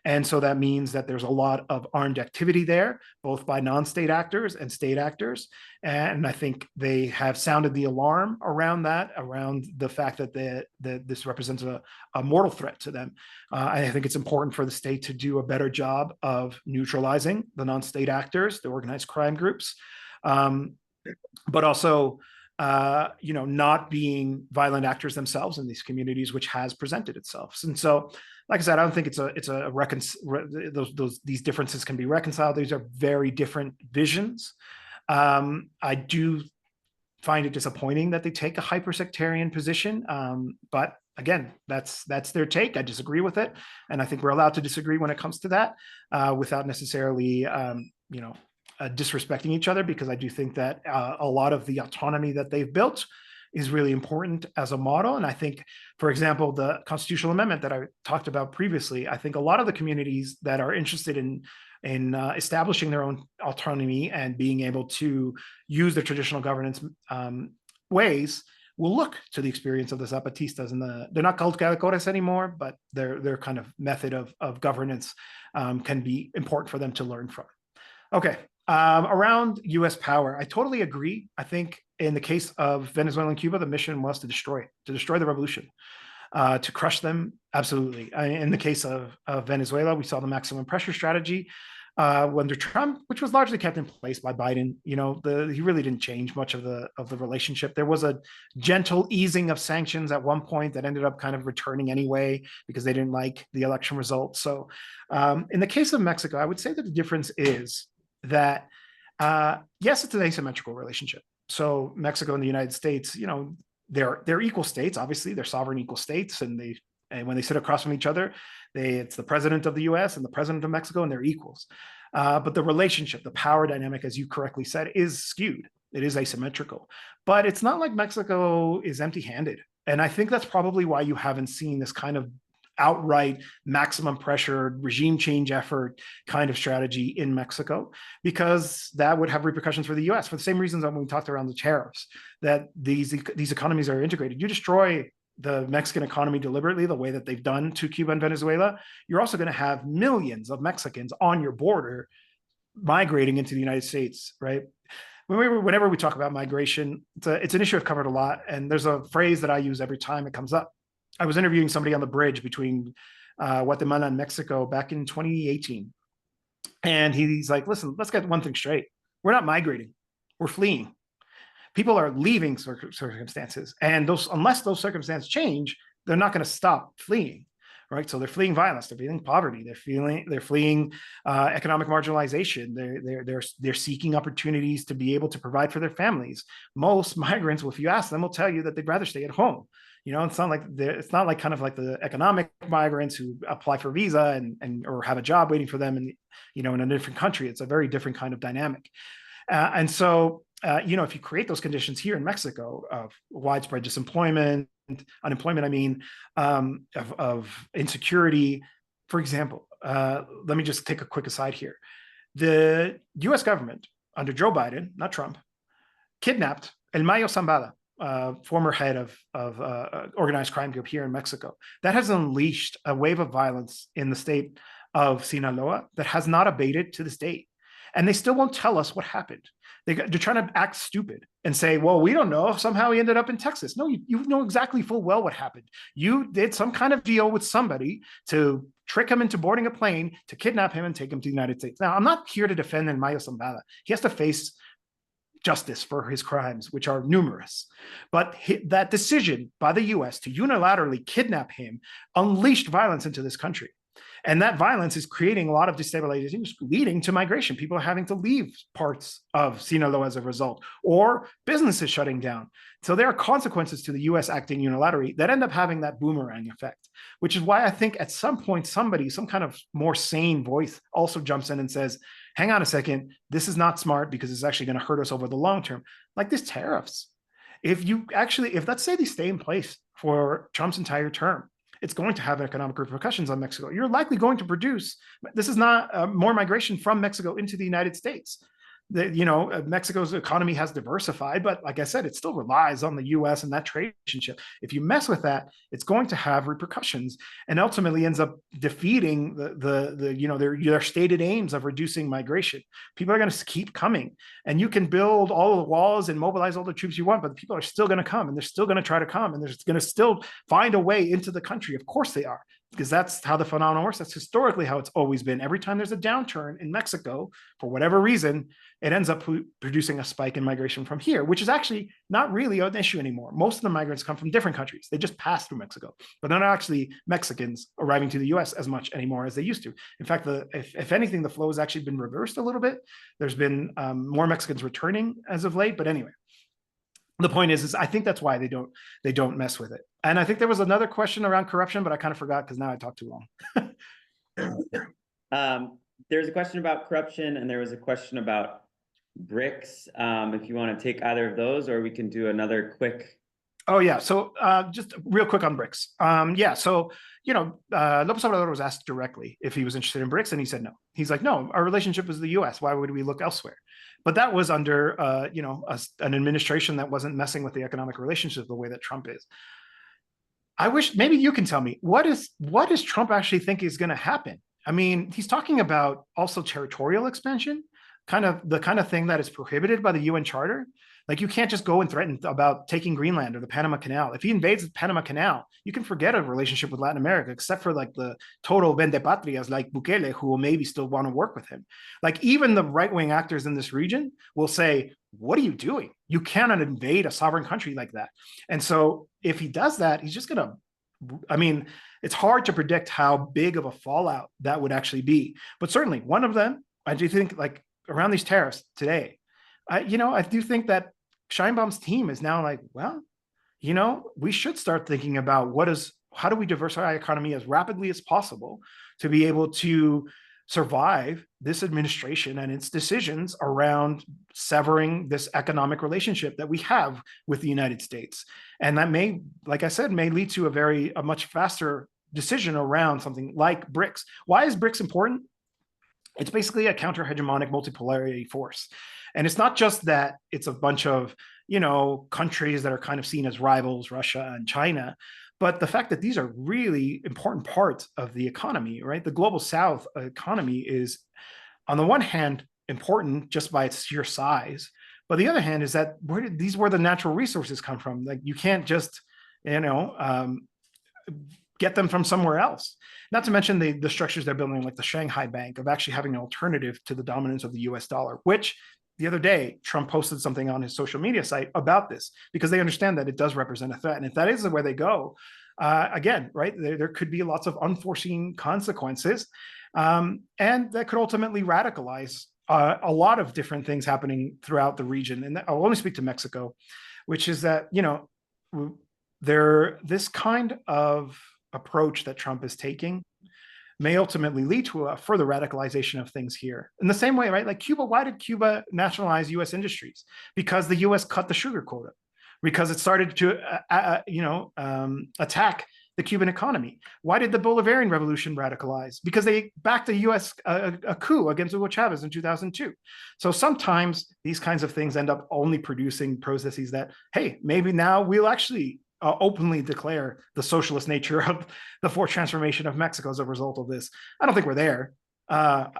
And so that means that there's a lot of armed activity there, both by non-state actors and state actors. And I think they have sounded the alarm around that, around the fact that this represents a mortal threat to them. I think it's important for the state to do a better job of neutralizing the non-state actors, the organized crime groups, but also not being violent actors themselves in these communities, which has presented itself. And so, like I said, I don't think these differences can be reconciled. These are very different visions. I do find it disappointing that they take a hyper-sectarian position, but again, that's their take. I disagree with it, and I think we're allowed to disagree when it comes to that, without necessarily, disrespecting each other, because I do think that a lot of the autonomy that they've built is really important as a model. And I think, for example, the constitutional amendment that I talked about previously, I think a lot of the communities that are interested in establishing their own autonomy and being able to use their traditional governance ways will look to the experience of the Zapatistas, and they're not called Calicoras anymore, but their kind of method of governance can be important for them to learn from. Okay. Around US power, I totally agree. I think in the case of Venezuela and Cuba, the mission was to destroy the revolution, to crush them. Absolutely. In the case of Venezuela, we saw the maximum pressure strategy under Trump, which was largely kept in place by Biden. He really didn't change much of the relationship. There was a gentle easing of sanctions at one point that ended up kind of returning anyway because they didn't like the election results. So in the case of Mexico, I would say that the difference is that yes, it's an asymmetrical relationship. So Mexico and the United States, they're equal states. Obviously, they're sovereign equal states, and when they sit across from each other, it's the president of the U.S. and the president of Mexico, and they're equals. But the relationship, the power dynamic, as you correctly said, is skewed. It is asymmetrical. But it's not like Mexico is empty-handed, and I think that's probably why you haven't seen this kind of outright maximum pressure regime change effort kind of strategy in Mexico, because that would have repercussions for the US for the same reasons that when we talked around the tariffs, that these economies are integrated. You destroy the Mexican economy deliberately the way that they've done to Cuba and Venezuela, you're also going to have millions of Mexicans on your border migrating into the United States, right? Whenever we talk about migration, it's an issue I've covered a lot, and there's a phrase that I use every time it comes up. I was interviewing somebody on the bridge between Guatemala and Mexico back in 2018. And he's like, listen, let's get one thing straight. We're not migrating. We're fleeing. People are leaving circumstances. And unless those circumstances change, they're not going to stop fleeing, right? So they're fleeing violence. They're fleeing poverty. They're fleeing economic marginalization. They're seeking opportunities to be able to provide for their families. Most migrants, if you ask them, will tell you that they'd rather stay at home. It's not like kind of like the economic migrants who apply for visa and or have a job waiting for them in a different country. It's a very different kind of dynamic. And so, if you create those conditions here in Mexico of widespread unemployment, of insecurity, for example, let me just take a quick aside here. The US government under Joe Biden, not Trump, kidnapped El Mayo Zambada, former head of organized crime group here in Mexico. That has unleashed a wave of violence in the state of Sinaloa that has not abated to this date. And they still won't tell us what happened. They're trying to act stupid and say, well, we don't know. Somehow he ended up in Texas. No, you know exactly full well what happened. You did some kind of deal with somebody to trick him into boarding a plane, to kidnap him and take him to the United States. Now, I'm not here to defend El Mayo Zambada. He has to face justice for his crimes, which are numerous. But that decision by the US to unilaterally kidnap him unleashed violence into this country. And that violence is creating a lot of destabilization, leading to migration. People are having to leave parts of Sinaloa as a result, or businesses shutting down. So there are consequences to the US acting unilaterally that end up having that boomerang effect, which is why I think at some point, some kind of more sane voice also jumps in and says, hang on a second, this is not smart because it's actually going to hurt us over the long term. Like these tariffs. If let's say they stay in place for Trump's entire term, it's going to have economic repercussions on Mexico. You're likely going to produce, this is not more migration from Mexico into the United States. Mexico's economy has diversified, but like I said, it still relies on the US and that trade relationship. If you mess with that, it's going to have repercussions and ultimately ends up defeating their stated aims of reducing migration. People are going to keep coming, and you can build all the walls and mobilize all the troops you want, but the people are still going to come, and they're still going to try to come, and they're going to still find a way into the country. Of course they are, because that's how the phenomenon works. That's historically how it's always been. Every time there's a downturn in Mexico, for whatever reason, it ends up producing a spike in migration from here, which is actually not really an issue anymore. Most of the migrants come from different countries. They just pass through Mexico, but not actually Mexicans arriving to the US as much anymore as they used to. In fact, if anything, the flow has actually been reversed a little bit. There's been more Mexicans returning as of late, but anyway. The point is I think that's why they don't mess with it. And I think there was another question around corruption, but I kind of forgot because now I talked too long. There's a question about corruption, and there was a question about BRICS. If you want to take either of those, or we can do another quick. Oh yeah, so just real quick on BRICS. López Obrador was asked directly if he was interested in BRICS, and he said no. He's like, no, our relationship is the US. Why would we look elsewhere? But that was under an administration that wasn't messing with the economic relationship the way that Trump is. I wish maybe you can tell me what does Trump actually think is going to happen? I mean, he's talking about also territorial expansion, the kind of thing that is prohibited by the UN Charter. Like, you can't just go and threaten about taking Greenland or the Panama Canal. If he invades the Panama Canal, you can forget a relationship with Latin America, except for like the total vendepatrias like Bukele, who will maybe still want to work with him. Like, even the right-wing actors in this region will say, what are you doing? You cannot invade a sovereign country like that. And so if he does that, he's just going to, I mean, it's hard to predict how big of a fallout that would actually be. But certainly one of them, I do think, like around these tariffs today, I do think that Sheinbaum's team is now like, well, we should start thinking about how do we diversify our economy as rapidly as possible to be able to survive this administration and its decisions around severing this economic relationship that we have with the United States. And that may, like I said, may lead to a much faster decision around something like BRICS. Why is BRICS important? It's basically a counter-hegemonic multipolarity force. And it's not just that it's a bunch of, countries that are kind of seen as rivals, Russia and China, but the fact that these are really important parts of the economy, right? The global South economy is, on the one hand, important just by its sheer size. But the other hand is that where the natural resources come from? Like, you can't just, get them from somewhere else. Not to mention the structures they're building, like the Shanghai Bank, of actually having an alternative to the dominance of the US dollar, which the other day, Trump posted something on his social media site about this, because they understand that it does represent a threat. And if that is where they go, again, right, there could be lots of unforeseen consequences. And that could ultimately radicalize a lot of different things happening throughout the region. And I'll only speak to Mexico, which is that, this kind of approach that Trump is taking may ultimately lead to a further radicalization of things here. In the same way, right? Like Cuba, why did Cuba nationalize US industries? Because the US cut the sugar quota, because it started to, attack the Cuban economy. Why did the Bolivarian Revolution radicalize? Because they backed a US a coup against Hugo Chavez in 2002. So sometimes these kinds of things end up only producing processes that, hey, maybe now we'll actually openly declare the socialist nature of the fourth transformation of Mexico as a result of this. I don't think we're there. I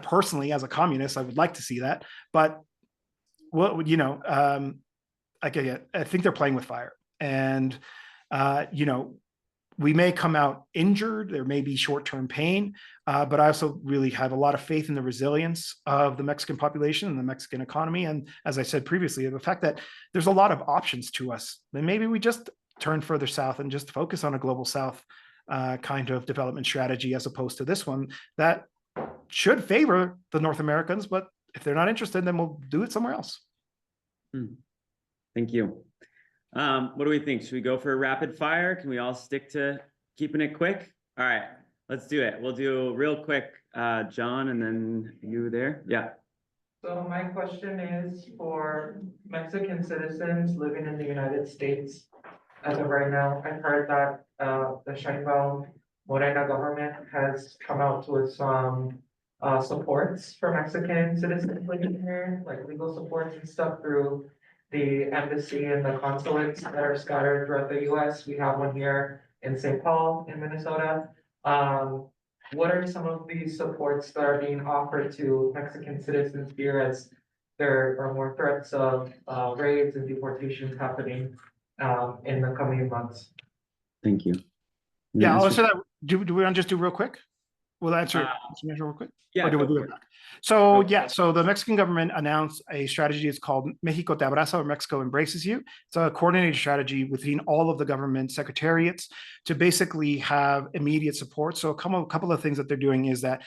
personally, as a communist, I would like to see that, but I think they're playing with fire, and we may come out injured. There may be short-term pain, but I also really have a lot of faith in the resilience of the Mexican population and the Mexican economy. And as I said previously, the fact that there's a lot of options to us, then maybe we just turn further south and just focus on a global South kind of development strategy, as opposed to this one that should favor the North Americans. But if they're not interested, then we'll do it somewhere else. Thank you. What do we think? Should we go for a rapid fire? Can we all stick to keeping it quick? All right, let's do it. We'll do real quick, John, and then you there. Yeah. So my question is for Mexican citizens living in the United States. As of right now, I've heard that the Sheinbaum MORENA government has come out with some supports for Mexican citizens living here, like legal supports and stuff through the embassy and the consulates that are scattered throughout the US. We have one here in St. Paul in Minnesota. What are some of the supports that are being offered to Mexican citizens here as there are more threats of raids and deportations happening in the coming months? Thank you. Yeah, I'll answer that. Do we want to just do real quick? We'll answer real quick. Yeah, Or do we go do for it it. back? So Go. yeah, so the Mexican government announced a strategy. It's called Mexico Te Abraza, or Mexico Embraces You. It's a coordinated strategy within all of the government secretariats to basically have immediate support. So a couple of things that they're doing is that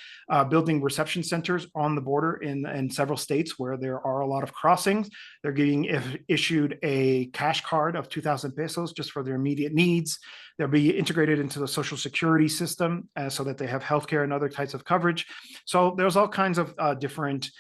building reception centers on the border in several states where there are a lot of crossings. They're getting issued a cash card of 2,000 pesos just for their immediate needs. They'll be integrated into the social security system so that they have healthcare and other types of coverage. So there's all kinds of different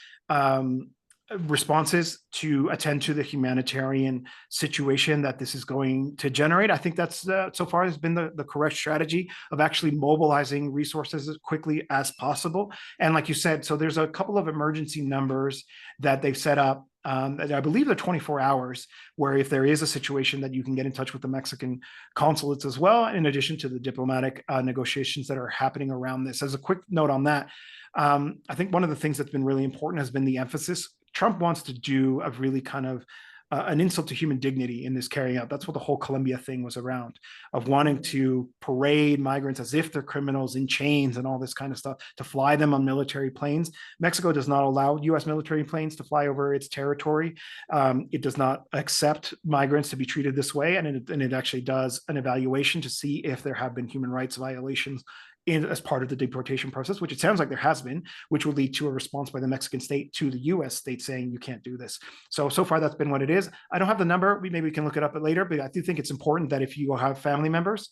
responses to attend to the humanitarian situation that this is going to generate. I think that's so far has been the correct strategy of actually mobilizing resources as quickly as possible. And like you said, so there's a couple of emergency numbers that they've set up. I believe they're 24 hours, where if there is a situation that you can get in touch with the Mexican consulates as well, in addition to the diplomatic negotiations that are happening around this. As a quick note on that, I think one of the things that's been really important has been the emphasis. Trump wants to do a really kind of an insult to human dignity in this carrying out. That's what the whole Colombia thing was around, of wanting to parade migrants as if they're criminals in chains and all this kind of stuff, to fly them on military planes. Mexico does not allow US military planes to fly over its territory. It does not accept migrants to be treated this way. And it actually does an evaluation to see if there have been human rights violations as part of the deportation process, which it sounds like there has been, which will lead to a response by the Mexican state to the US state saying you can't do this. So far that's been what it is. I don't have the number. Maybe we can look it up later, but I do think it's important that if you have family members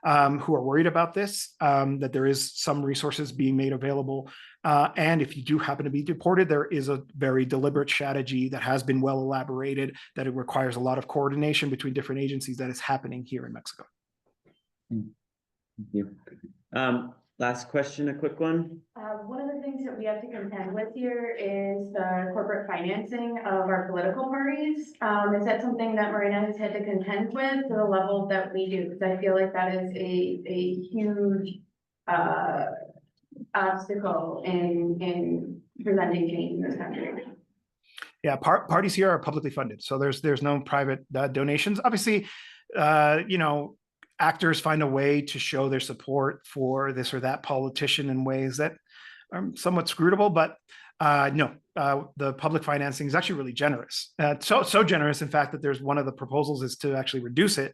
who are worried about this, that there is some resources being made available. And if you do happen to be deported, there is a very deliberate strategy that has been well elaborated, that it requires a lot of coordination between different agencies that is happening here in Mexico. Thank you. Last question, a quick one. One of the things that we have to contend with here is the corporate financing of our political parties. Is that something that MORENA has had to contend with to the level that we do? Because I feel like that is a huge obstacle in presenting change in this country. Yeah, parties here are publicly funded, so there's no private donations. Obviously, actors find a way to show their support for this or that politician in ways that are somewhat scrutable, but no, the public financing is actually really generous. So generous, in fact, that there's one of the proposals is to actually reduce it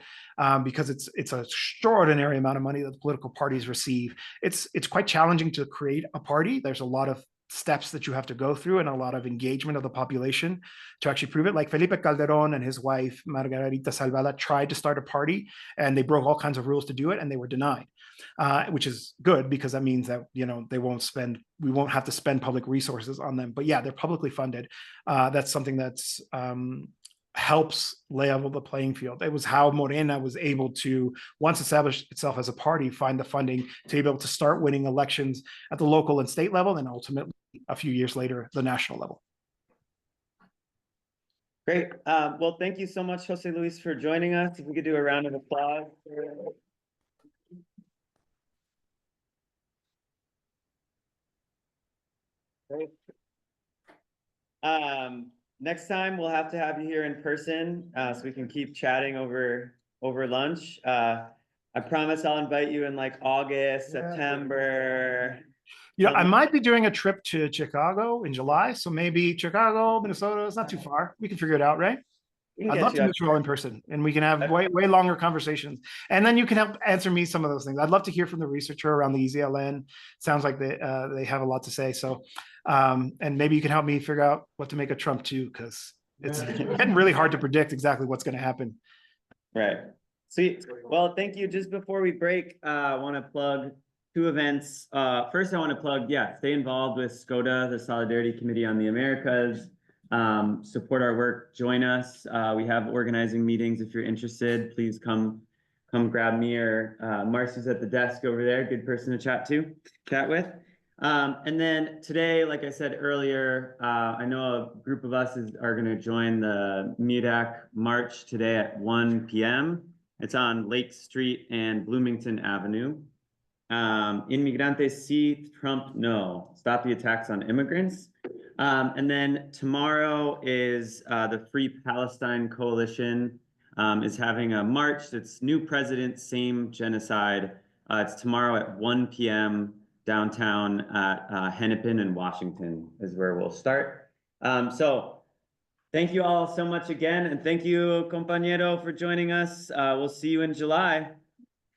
because it's an extraordinary amount of money that the political parties receive. It's quite challenging to create a party. There's a lot of steps that you have to go through and a lot of engagement of the population to actually prove it. Like Felipe Calderón and his wife, Margarita Salvada, tried to start a party and they broke all kinds of rules to do it and they were denied, which is good because that means that, we won't have to spend public resources on them. But yeah, they're publicly funded. That's something that's helps level the playing field. It was how MORENA was able to, once established itself as a party, find the funding to be able to start winning elections at the local and state level, and ultimately a few years later, the national level. Great. Well, thank you so much, Jose Luis, for joining us. If we could do a round of applause. Great. Next time we'll have to have you here in person so we can keep chatting over lunch. I promise I'll invite you in like August, September. I might be doing a trip to Chicago in July, so maybe Chicago, Minnesota. It's not too far. We can figure it out, right? I'd love to meet you all in person, and we can have way longer conversations. And then you can help answer me some of those things. I'd love to hear from the researcher around the EZLN. Sounds like they have a lot to say. So, and maybe you can help me figure out what to make of Trump too, because it's getting really hard to predict exactly what's going to happen. Right. Sweet. Well, thank you. Just before we break, I want to plug two events. First, I want to plug, stay involved with SCOTA, the Solidarity Committee on the Americas. Support our work, join us. We have organizing meetings. If you're interested, please come grab me or Marcy's at the desk over there. Good person to chat with. And then today, like I said earlier, I know a group of us are going to join the MIRAC March today at 1 p.m. It's on Lake Street and Bloomington Avenue. Inmigrantes sí, Trump no. Stop the attacks on immigrants. And then tomorrow is the Free Palestine Coalition is having a march that's new president, same genocide. It's tomorrow at 1 p.m. downtown at Hennepin and Washington is where we'll start. So thank you all so much again. And thank you, compañero, for joining us. We'll see you in July.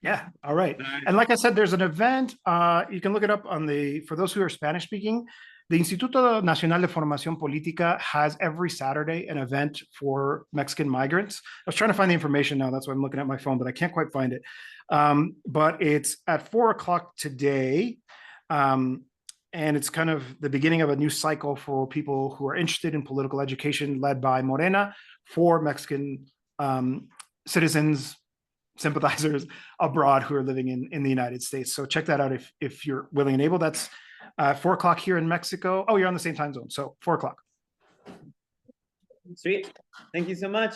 Yeah, all right. And like I said, there's an event, you can look it up on for those who are Spanish speaking, the Instituto Nacional de Formación Política has every Saturday an event for Mexican migrants. I was trying to find the information now, that's why I'm looking at my phone, but I can't quite find it. But it's at 4 o'clock today. And it's kind of the beginning of a new cycle for people who are interested in political education led by Morena for Mexican citizens, sympathizers abroad who are living in the United States. So check that out if you're willing and able. That's 4 o'clock here in Mexico. Oh, you're on the same time zone. So 4 o'clock. Sweet. Thank you so much.